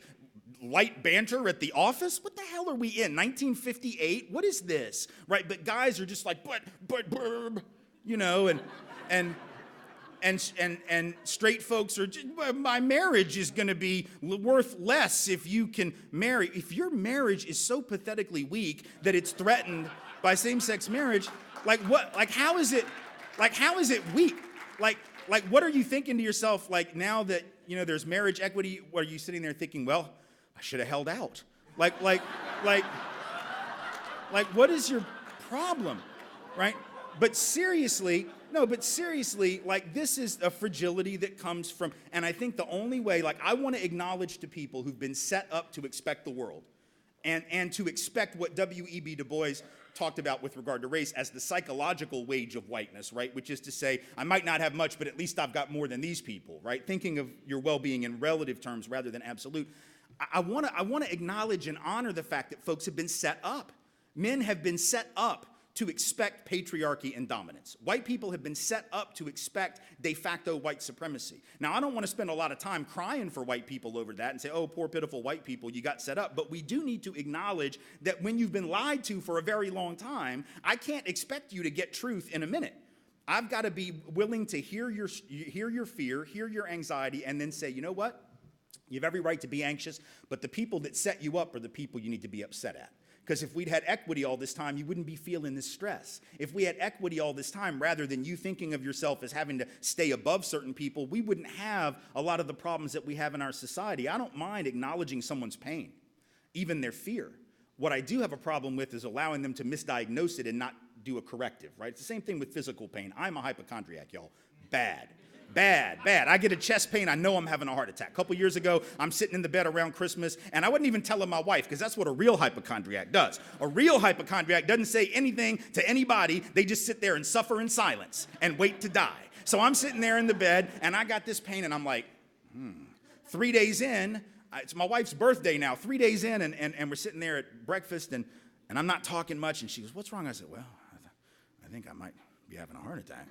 light banter at the office? What the hell are we in? 1958? What is this? Right? But guys are just like, but, and and straight folks are, well, my marriage is going to be worth less if you can marry. If your marriage is so pathetically weak that it's threatened by same-sex marriage, like what? Like how is it weak? Like what are you thinking to yourself? Like now that there's marriage equity, are you sitting there thinking, well, I should have held out? Like what is your problem, right? But seriously, like this is a fragility that comes from, and I think the only way, like I want to acknowledge to people who've been set up to expect the world and to expect what W.E.B. Du Bois talked about with regard to race as the psychological wage of whiteness, right? Which is to say, I might not have much, but at least I've got more than these people, right? Thinking of your well-being in relative terms rather than absolute. I want to acknowledge and honor the fact that folks have been set up. Men have been set up to expect patriarchy and dominance. White people have been set up to expect de facto white supremacy. Now, I don't want to spend a lot of time crying for white people over that and say, oh, poor pitiful white people, you got set up. But we do need to acknowledge that when you've been lied to for a very long time, I can't expect you to get truth in a minute. I've got to be willing to hear your fear, hear your anxiety, and then say, you know what? You have every right to be anxious, but the people that set you up are the people you need to be upset at. Because if we'd had equity all this time, you wouldn't be feeling this stress. If we had equity all this time, rather than you thinking of yourself as having to stay above certain people, we wouldn't have a lot of the problems that we have in our society. I don't mind acknowledging someone's pain, even their fear. What I do have a problem with is allowing them to misdiagnose it and not do a corrective, right? It's the same thing with physical pain. I'm a hypochondriac, y'all. Bad. I get a chest pain, I know I'm having a heart attack. A couple years ago, I'm sitting in the bed around Christmas, and I wasn't even telling my wife, because that's what a real hypochondriac does. A real hypochondriac doesn't say anything to anybody. They just sit there and suffer in silence and wait to die. So I'm sitting there in the bed, and I got this pain, and I'm like, 3 days in, it's my wife's birthday now, 3 days in, and we're sitting there at breakfast, and I'm not talking much, and she goes, what's wrong? I said, well, I think I might be having a heart attack.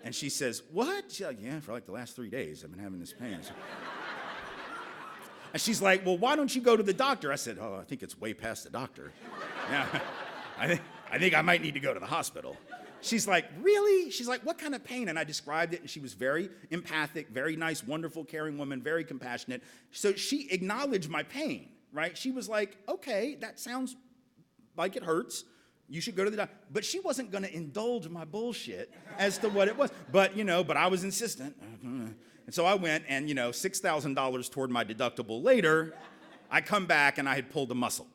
And she says, what? She's like, yeah, for like the last 3 days, I've been having this pain. And she's like, well, why don't you go to the doctor? I said, oh, I think it's way past the doctor. Yeah, I think I might need to go to the hospital. She's like, really? She's like, what kind of pain? And I described it, and she was very empathic, very nice, wonderful, caring woman, very compassionate. So she acknowledged my pain, right? She was like, okay, that sounds like it hurts. You should go to the doctor. But she wasn't going to indulge my bullshit as to what it was. But I was insistent. And so I went, and, $6,000 toward my deductible later, I come back, and I had pulled a muscle.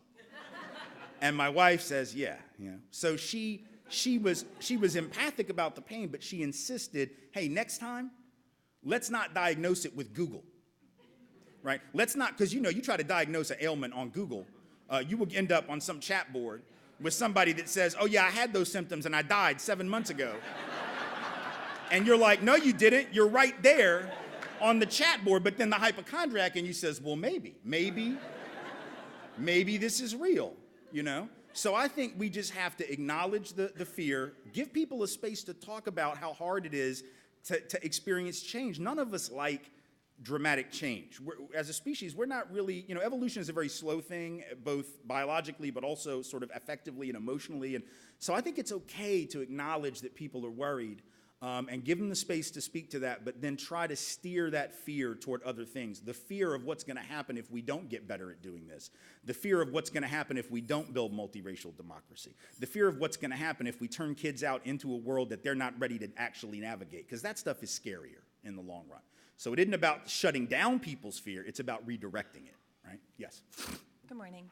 And my wife says, yeah. So she was empathic about the pain, but she insisted, hey, next time, let's not diagnose it with Google, right? Let's not, because, you try to diagnose an ailment on Google, you will end up on some chat board with somebody that says, oh yeah, I had those symptoms and I died 7 months ago. And you're like, no, you didn't. You're right there on the chat board. But then the hypochondriac in you says, well, maybe this is real, So I think we just have to acknowledge the fear, give people a space to talk about how hard it is to experience change. None of us like dramatic change. As a species, we're not really, evolution is a very slow thing, both biologically, but also sort of affectively and emotionally. And so I think it's okay to acknowledge that people are worried and give them the space to speak to that, but then try to steer that fear toward other things. The fear of what's going to happen if we don't get better at doing this. The fear of what's going to happen if we don't build multiracial democracy. The fear of what's going to happen if we turn kids out into a world that they're not ready to actually navigate, because that stuff is scarier in the long run. So it isn't about shutting down people's fear, it's about redirecting it, right? Yes. Good morning.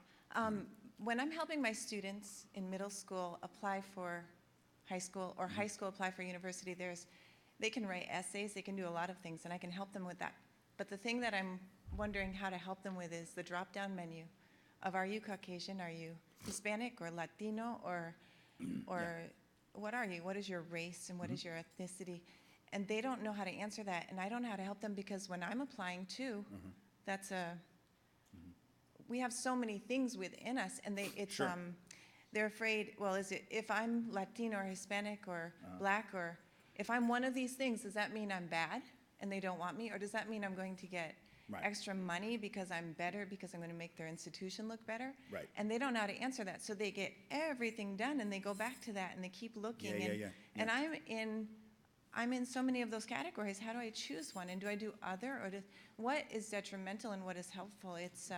When I'm helping my students in middle school apply for high school, or high school apply for university, they can write essays, they can do a lot of things, and I can help them with that. But the thing that I'm wondering how to help them with is the drop-down menu of, are you Caucasian, are you Hispanic or Latino, or what are you? What is your race and what is your ethnicity? And they don't know how to answer that, and I don't know how to help them, because when I'm applying too, we have so many things within us, and they're afraid, well, is it, if I'm Latino or Hispanic or Black, or if I'm one of these things, does that mean I'm bad and they don't want me? Or does that mean I'm going to get extra money because I'm better, because I'm going to make their institution look better? Right. And they don't know how to answer that. So they get everything done, and they go back to that, and they keep looking. And I'm in I'm in so many of those categories. How do I choose one? And do I do other, or what is detrimental and what is helpful? It's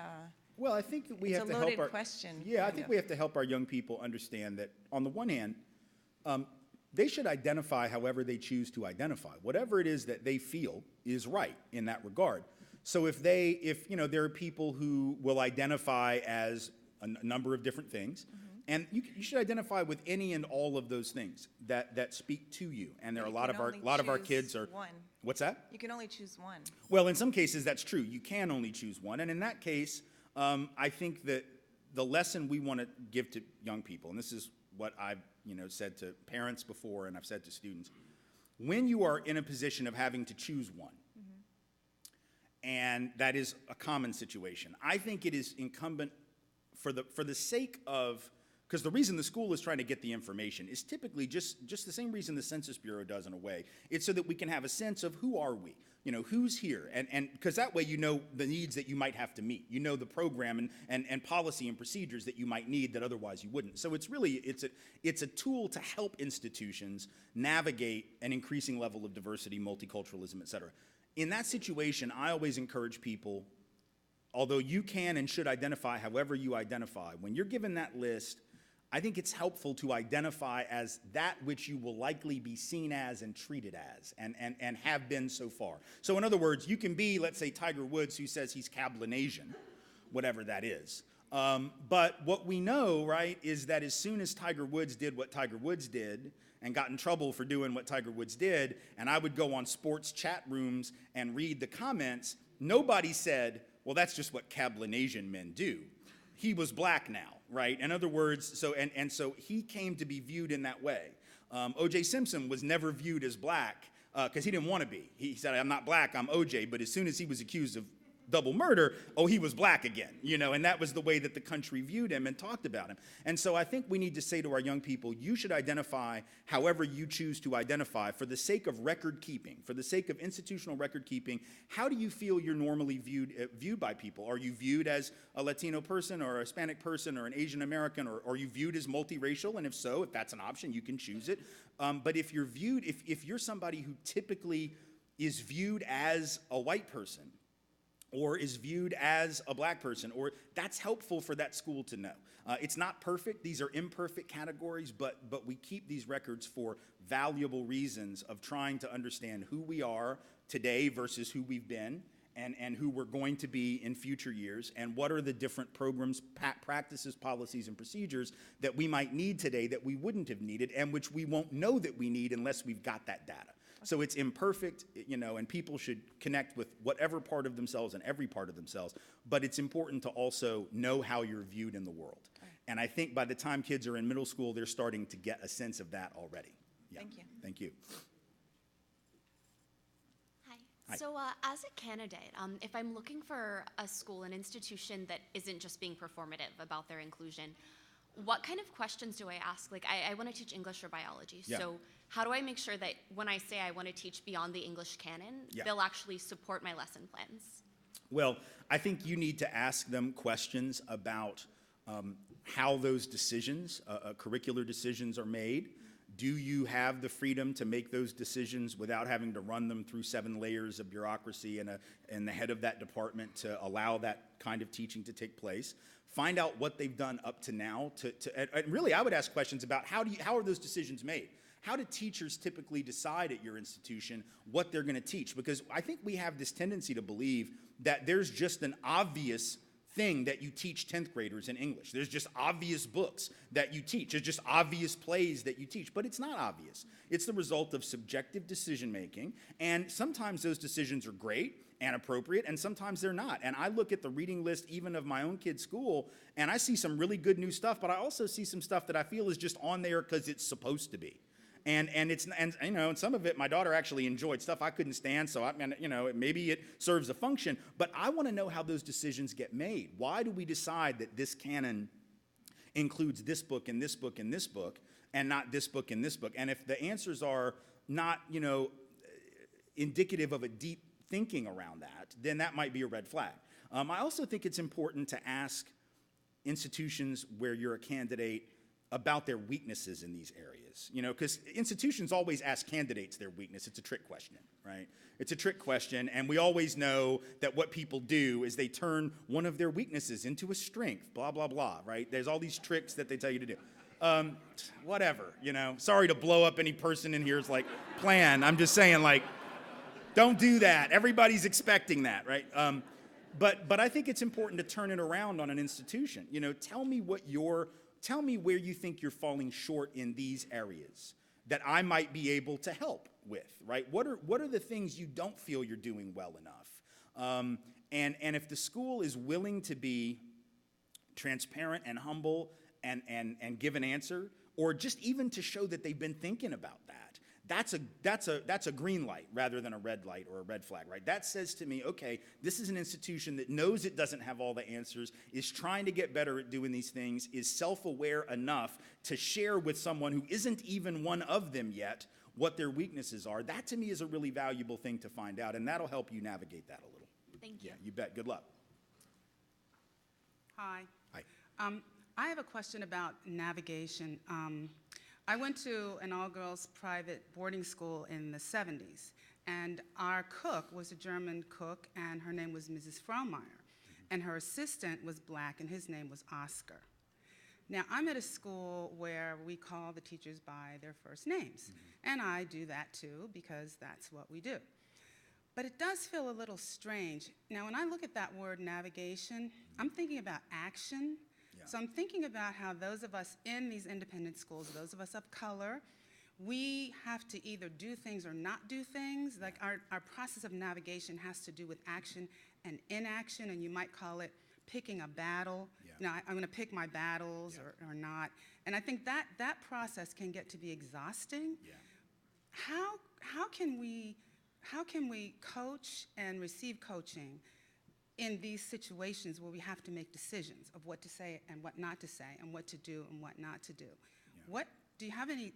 Well, I think that we It's have a to help loaded our question, Yeah, I kind think of. we have to help our young people understand that on the one hand, they should identify however they choose to identify. Whatever it is that they feel is right in that regard. So if there are people who will identify as a number of different things, and you should identify with any and all of those things that speak to you. And there are You a lot can of our only choose kids are. one. What's that? You can only choose one. Well, in some cases, that's true. You can only choose one. And in that case, I think that the lesson we want to give to young people, and this is what I've said to parents before and I've said to students, when you are in a position of having to choose one, and that is a common situation, I think it is incumbent for the sake of, because the reason the school is trying to get the information is typically just the same reason the Census Bureau does in a way. It's so that we can have a sense of who are we, who's here, and because that way you know the needs that you might have to meet, the program and policy and procedures that you might need that otherwise you wouldn't. So it's really it's a tool to help institutions navigate an increasing level of diversity, multiculturalism, et cetera. In that situation, I always encourage people, although you can and should identify however you identify, when you're given that list, I think it's helpful to identify as that which you will likely be seen as and treated as, and have been so far. So in other words, you can be, let's say, Tiger Woods, who says he's Cablinasian, whatever that is. But what we know, right, is that as soon as Tiger Woods did what Tiger Woods did and got in trouble for doing what Tiger Woods did, and I would go on sports chat rooms and read the comments, nobody said, well, that's just what Cablinasian men do. He was black now, right? In other words, so he came to be viewed in that way. O.J. Simpson was never viewed as black because he didn't want to be. He said, I'm not black, I'm O.J., but as soon as he was accused of double murder, he was black again, and that was the way that the country viewed him and talked about him. And so I think we need to say to our young people, you should identify however you choose to identify for the sake of record keeping, for the sake of institutional record keeping. How do you feel you're normally viewed by people? Are you viewed as a Latino person or a Hispanic person or an Asian American, or are you viewed as multiracial? And if so, if that's an option, you can choose it. But if you're viewed, if you're somebody who typically is viewed as a white person, or is viewed as a black person, or that's helpful for that school to know. It's not perfect, these are imperfect categories, but we keep these records for valuable reasons of trying to understand who we are today versus who we've been, and who we're going to be in future years, and what are the different programs, practices, policies, and procedures that we might need today that we wouldn't have needed, and which we won't know that we need unless we've got that data. So it's imperfect, and people should connect with whatever part of themselves and every part of themselves, but it's important to also know how you're viewed in the world. Right. And I think by the time kids are in middle school, they're starting to get a sense of that already. Yeah. Thank you. Thank you. Hi. So as a candidate, if I'm looking for a school, an institution that isn't just being performative about their inclusion, what kind of questions do I ask? Like, I want to teach English or biology, Yeah. so how do I make sure that when I say I want to teach beyond the English canon, Yeah. they'll actually support my lesson plans? Well, I think you need to ask them questions about how those decisions, curricular decisions, are made. Do you have the freedom to make those decisions without having to run them through 7 layers of bureaucracy and the head of that department to allow that kind of teaching to take place? Find out what they've done up to now. And really, I would ask questions about how are those decisions made? How do teachers typically decide at your institution what they're going to teach? Because I think we have this tendency to believe that there's just an obvious thing that you teach 10th graders in English. There's just obvious books that you teach. There's just obvious plays that you teach, but it's not obvious. It's the result of subjective decision making, and sometimes those decisions are great and appropriate, and sometimes they're not. And I look at the reading list even of my own kid's school, and I see some really good new stuff, but I also see some stuff that I feel is just on there because it's supposed to be. And some of it my daughter actually enjoyed, stuff I couldn't stand, so maybe it serves a function, but I want to know how those decisions get made. Why do we decide that this canon includes this book and this book and this book and not this book and this book? And if the answers are not, indicative of a deep thinking around that, then that might be a red flag. I also think it's important to ask institutions where you're a candidate about their weaknesses in these areas. You know, because institutions always ask candidates their weakness. It's a trick question, right? It's a trick question, and we always know that what people do is they turn one of their weaknesses into a strength, blah, blah, blah, right? There's all these tricks that they tell you to do. Whatever, you know. Sorry to blow up any person in here's like plan. I'm just saying, like, don't do that. Everybody's expecting that, right? But I think it's important to turn it around on an institution. You know, tell me where you think you're falling short in these areas that I might be able to help with, right? What are the things you don't feel you're doing well enough? And if the school is willing to be transparent and humble and give an answer, or just even to show that they've been thinking about that, that's a green light rather than a red light or a red flag, right? That says to me, okay, this is an institution that knows it doesn't have all the answers, is trying to get better at doing these things, is self-aware enough to share with someone who isn't even one of them yet what their weaknesses are. That to me is a really valuable thing to find out, and that'll help you navigate that a little. Thank you. Yeah, you bet. Good luck. Hi. Hi. I have a question about navigation. I went to an all-girls private boarding school in the 70s, and our cook was a German cook, and her name was Mrs. Fraumeyer, and her assistant was black, and his name was Oscar. Now, I'm at a school where we call the teachers by their first names, and I do that too because that's what we do. But it does feel a little strange. Now, when I look at that word navigation, I'm thinking about action. Yeah. So I'm thinking about how those of us in these independent schools, those of us of color, we have to either do things or not do things. Like our process of navigation has to do with action and inaction, and you might call it picking a battle. Yeah. You know, I'm going to pick my battles or not. And I think that process can get to be exhausting. Yeah. How can we coach and receive coaching in these situations where we have to make decisions of what to say and what not to say, and what to do and what not to do? Yeah. Do you have any,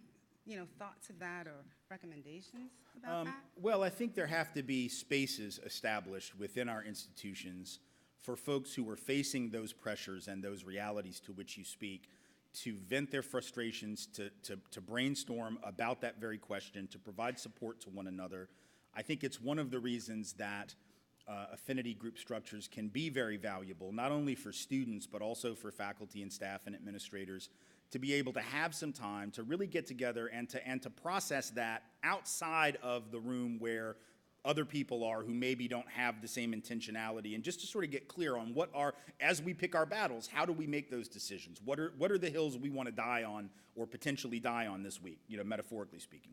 thoughts of that or recommendations about that? Well, I think there have to be spaces established within our institutions for folks who are facing those pressures and those realities to which you speak, to vent their frustrations, to brainstorm about that very question, to provide support to one another. I think it's one of the reasons that affinity group structures can be very valuable, not only for students, but also for faculty and staff and administrators, to be able to have some time to really get together and to process that outside of the room where other people are who maybe don't have the same intentionality, and just to sort of get clear on what are, as we pick our battles, how do we make those decisions? What are the hills we want to die on or potentially die on this week, metaphorically speaking?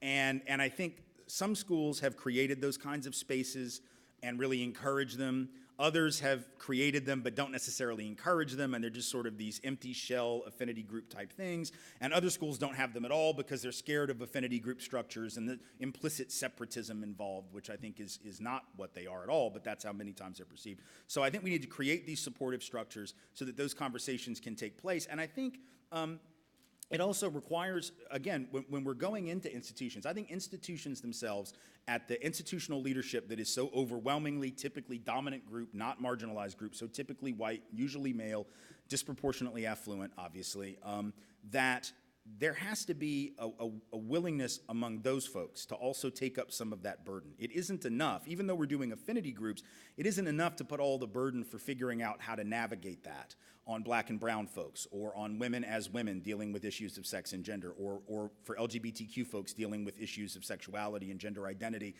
And I think some schools have created those kinds of spaces and really encourage them. Others have created them but don't necessarily encourage them, and they're just sort of these empty shell affinity group type things. And other schools don't have them at all because they're scared of affinity group structures and the implicit separatism involved, which I think is not what they are at all, but that's how many times they're perceived. So I think we need to create these supportive structures so that those conversations can take place. And I think it also requires, again, when we're going into institutions, I think institutions themselves, at the institutional leadership that is so overwhelmingly, typically dominant group, not marginalized group, so typically white, usually male, disproportionately affluent, obviously, that there has to be a willingness among those folks to also take up some of that burden. It isn't enough, even though we're doing affinity groups, it isn't enough to put all the burden for figuring out how to navigate that on black and brown folks, or on women as women dealing with issues of sex and gender, or for LGBTQ folks dealing with issues of sexuality and gender identity.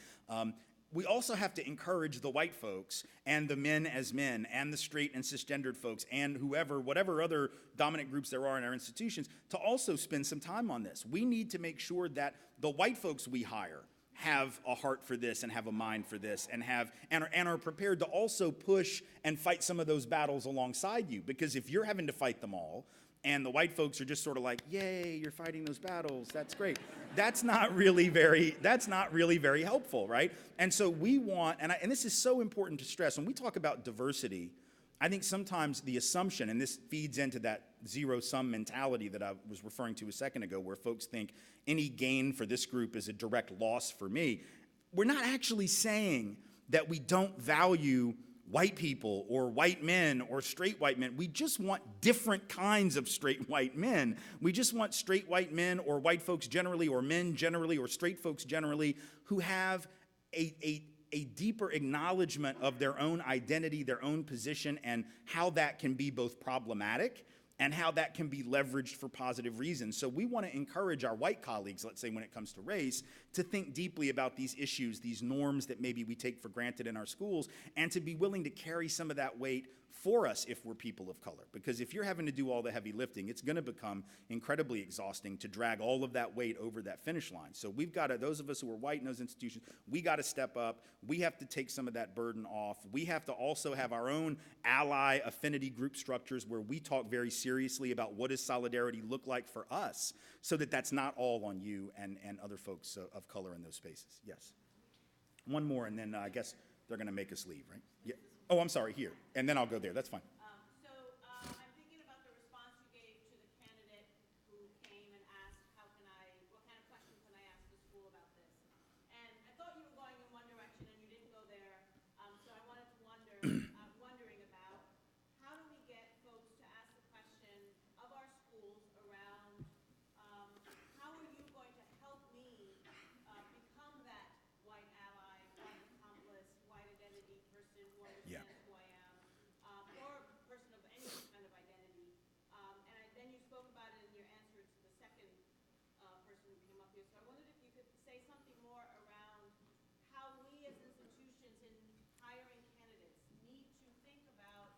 We also have to encourage the white folks and the men as men and the straight and cisgendered folks and whatever other dominant groups there are in our institutions to also spend some time on this. We need to make sure that the white folks we hire have a heart for this and have a mind for this and are prepared to also push and fight some of those battles alongside you. Because if you're having to fight them all, and the white folks are just sort of like, yay, you're fighting those battles, that's great. That's not really very helpful, right? And so we want, and this is so important to stress, when we talk about diversity, I think sometimes the assumption, and this feeds into that zero-sum mentality that I was referring to a second ago, where folks think any gain for this group is a direct loss for me. We're not actually saying that we don't value white people or white men or straight white men. We just want different kinds of straight white men. We just want straight white men or white folks generally or men generally or straight folks generally who have a deeper acknowledgement of their own identity, their own position, and how that can be both problematic and how that can be leveraged for positive reasons. So we want to encourage our white colleagues, let's say when it comes to race, to think deeply about these issues, these norms that maybe we take for granted in our schools, and to be willing to carry some of that weight for us if we're people of color. Because if you're having to do all the heavy lifting, it's going to become incredibly exhausting to drag all of that weight over that finish line. So we've got to, those of us who are white in those institutions, we got to step up. We have to take some of that burden off. We have to also have our own ally affinity group structures where we talk very seriously about what does solidarity look like for us, so that that's not all on you and other folks of color in those spaces. Yes. One more, and then I guess they're going to make us leave, right? Yeah. Oh, I'm sorry, here. And then I'll go there. That's fine. I'm thinking about the response you gave to the candidate who came and asked, what kind of questions can I ask the school about this? And I thought you were going in one direction and you didn't go there. So I wanted to wondering about how do we get folks to ask the question of our schools around how are you going to help me become that white ally, white accomplice, white identity person who understands who I am, or a person of any kind of identity. Then you spoke about it in your answer to the second person who came up here. So I wondered if you could say something more around how we as institutions in hiring candidates need to think about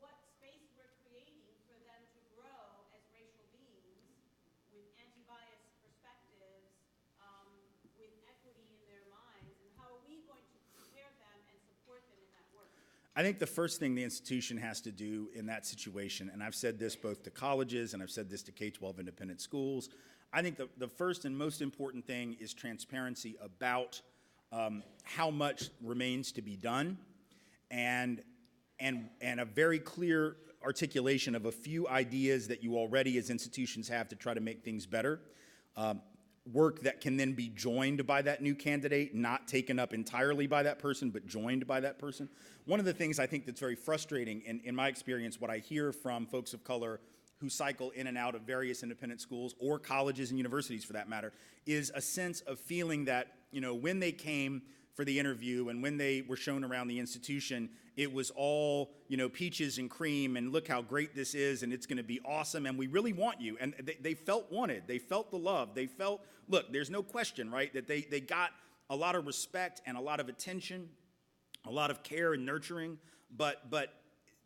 what space we're creating for them to grow as racial beings with anti-bias perspectives, with equity in their minds, and how are we going to prepare them and support them in that work? I think the first thing the institution has to do in that situation, and I've said this both to colleges and I've said this to K-12 independent schools, I think the first and most important thing is transparency about how much remains to be done, and a very clear articulation of a few ideas that you already as institutions have to try to make things better. Work that can then be joined by that new candidate, not taken up entirely by that person, but joined by that person. One of the things I think that's very frustrating, in my experience, what I hear from folks of color who cycle in and out of various independent schools, or colleges and universities for that matter, is a sense of feeling that, when they came for the interview and when they were shown around the institution, it was all, peaches and cream, and look how great this is, and it's going to be awesome, and we really want you. And they felt wanted. They felt the love. They felt, look, there's no question, right, that they got a lot of respect and a lot of attention, a lot of care and nurturing, but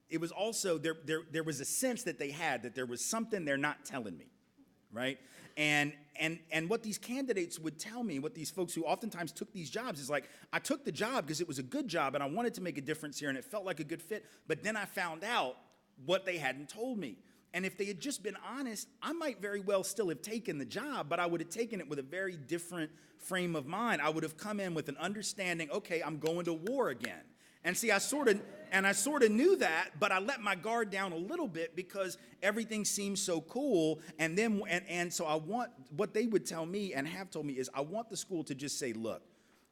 it was also, there was a sense that they had that there was something they're not telling me, right? And what these candidates would tell me, what these folks who oftentimes took these jobs is like, I took the job because it was a good job and I wanted to make a difference here and it felt like a good fit, but then I found out what they hadn't told me. And if they had just been honest, I might very well still have taken the job, but I would have taken it with a very different frame of mind. I would have come in with an understanding, okay, I'm going to war again. And see, I sort of knew that, but I let my guard down a little bit because everything seemed so cool. And so I want, what they would tell me and have told me is, I want the school to just say, look,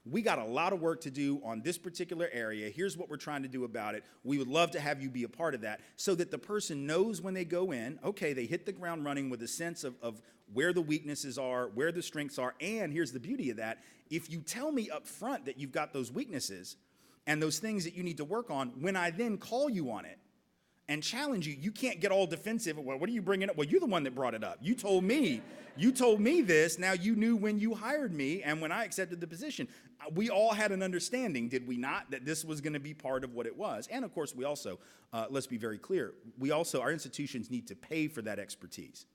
we got a lot of work to do on this particular area. Here's what we're trying to do about it. We would love to have you be a part of that, so that the person knows when they go in, okay, they hit the ground running with a sense of where the weaknesses are, where the strengths are. And here's the beauty of that. If you tell me up front that you've got those weaknesses and those things that you need to work on, when I then call you on it and challenge you, you can't get all defensive. Well, what are you bringing up? Well, you're the one that brought it up. You told me this. Now you knew when you hired me and when I accepted the position. We all had an understanding, did we not, that this was going to be part of what it was. And of course, we also, let's be very clear, our institutions need to pay for that expertise,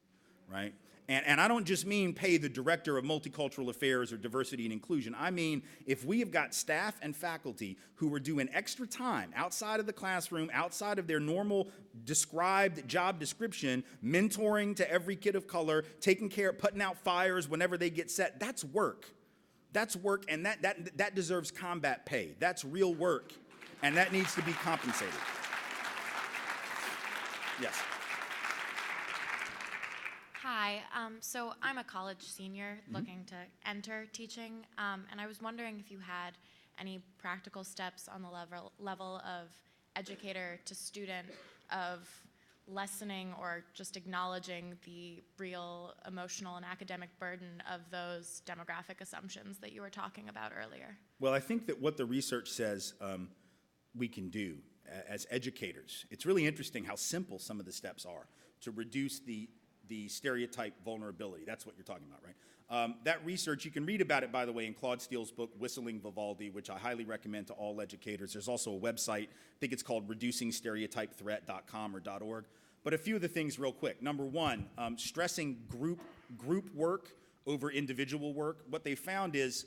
right? And I don't just mean pay the director of multicultural affairs or diversity and inclusion. I mean, if we have got staff and faculty who are doing extra time outside of the classroom, outside of their normal described job description, mentoring to every kid of color, taking care, putting out fires whenever they get set, that's work. That's work, and that deserves combat pay. That's real work, and that needs to be compensated. Yes. Hi, so I'm a college senior looking to enter teaching, and I was wondering if you had any practical steps on the level of educator to student of lessening or just acknowledging the real emotional and academic burden of those demographic assumptions that you were talking about earlier? Well, I think that what the research says we can do as educators, it's really interesting how simple some of the steps are to reduce the stereotype vulnerability. That's what you're talking about, right? That research, you can read about it, by the way, in Claude Steele's book, Whistling Vivaldi, which I highly recommend to all educators. There's also a website, I think it's called reducingstereotypethreat.com or .org. But a few of the things real quick. Number one, stressing group work over individual work. What they found is,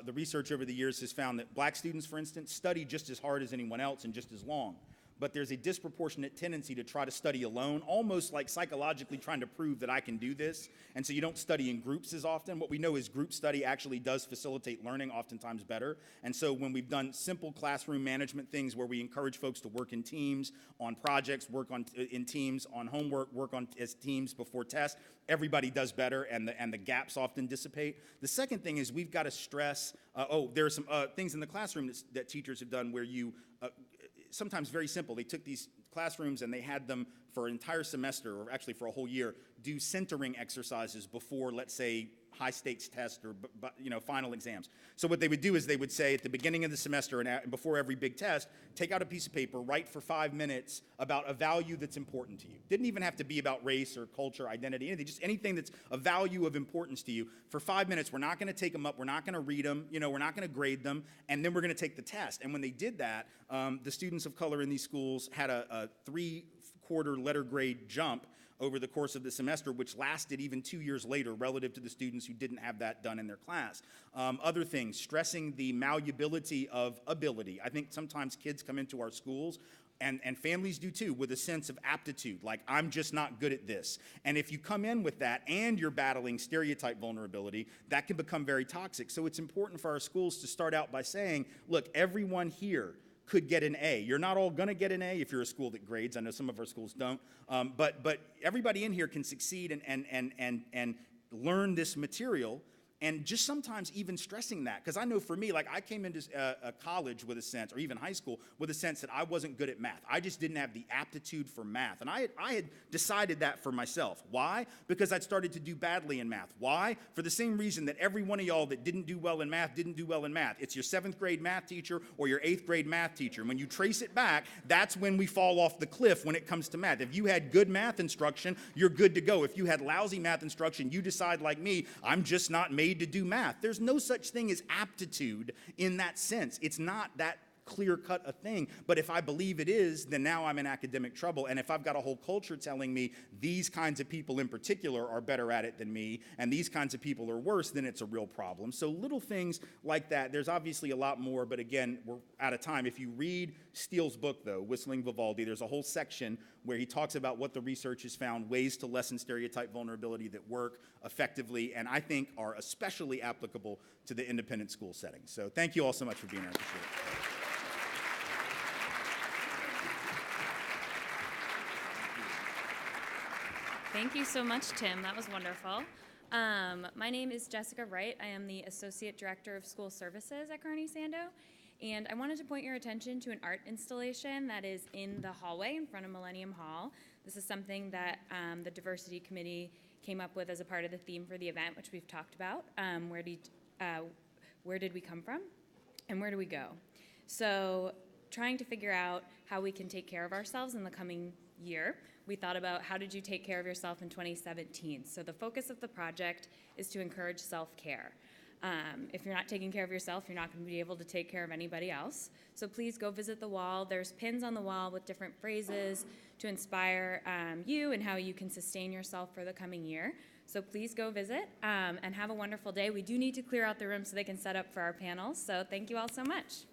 the research over the years has found that black students, for instance, study just as hard as anyone else and just as long. But there's a disproportionate tendency to try to study alone, almost like psychologically trying to prove that I can do this. And so you don't study in groups as often. What we know is group study actually does facilitate learning oftentimes better. And so when we've done simple classroom management things where we encourage folks to work in teams, on projects, in teams, on homework, work as teams before tests, everybody does better and the gaps often dissipate. The second thing is we've got to stress, there are some things in the classroom that teachers have done where you, sometimes very simple. They took these classrooms and they had them for an entire semester, or actually for a whole year, do centering exercises before, let's say, high stakes tests or final exams. So what they would do is they would say at the beginning of the semester and before every big test, take out a piece of paper, write for 5 minutes about a value that's important to you. Didn't even have to be about race or culture, identity, anything, just anything that's a value of importance to you. For 5 minutes, we're not going to take them up, we're not going to read them, we're not going to grade them, and then we're going to take the test. And when they did that, the students of color in these schools had a 3-quarter letter grade jump over the course of the semester, which lasted even 2 years later relative to the students who didn't have that done in their class. Other things, stressing the malleability of ability. I think sometimes kids come into our schools, and families do too, with a sense of aptitude, like I'm just not good at this. And if you come in with that and you're battling stereotype vulnerability, that can become very toxic. So it's important for our schools to start out by saying, look, everyone here could get an A. You're not all going to get an A if you're a school that grades. I know some of our schools don't. But everybody in here can succeed and learn this material. And just sometimes even stressing that, because I know for me, like I came into college with a sense, or even high school, with a sense that I wasn't good at math. I just didn't have the aptitude for math. And I had decided that for myself. Why? Because I'd started to do badly in math. Why? For the same reason that every one of y'all that didn't do well in math didn't do well in math. It's your 7th grade math teacher or your 8th grade math teacher. And when you trace it back, that's when we fall off the cliff when it comes to math. If you had good math instruction, you're good to go. If you had lousy math instruction, you decide like me, I'm just not made to do math. There's no such thing as aptitude in that sense. It's not that clear-cut a thing. But if I believe it is, then now I'm in academic trouble. And if I've got a whole culture telling me these kinds of people in particular are better at it than me, and these kinds of people are worse, then it's a real problem. So little things like that. There's obviously a lot more, but again, we're out of time. If you read Steele's book, though, Whistling Vivaldi, there's a whole section where he talks about what the research has found, ways to lessen stereotype vulnerability that work effectively, and I think are especially applicable to the independent school setting. So thank you all so much for being here. I appreciate it. Thank you so much, Tim. That was wonderful. My name is Jessica Wright. I am the Associate Director of School Services at Kearney Sando. And I wanted to point your attention to an art installation that is in the hallway in front of Millennium Hall. This is something that the Diversity Committee came up with as a part of the theme for the event, which we've talked about. Where did we come from? And where do we go? So trying to figure out how we can take care of ourselves in the coming year. We thought about how did you take care of yourself in 2017. So the focus of the project is to encourage self-care. If you're not taking care of yourself, you're not going to be able to take care of anybody else. So please go visit the wall. There's pins on the wall with different phrases to inspire you and how you can sustain yourself for the coming year. So please go visit and have a wonderful day. We do need to clear out the room so they can set up for our panels. So thank you all so much.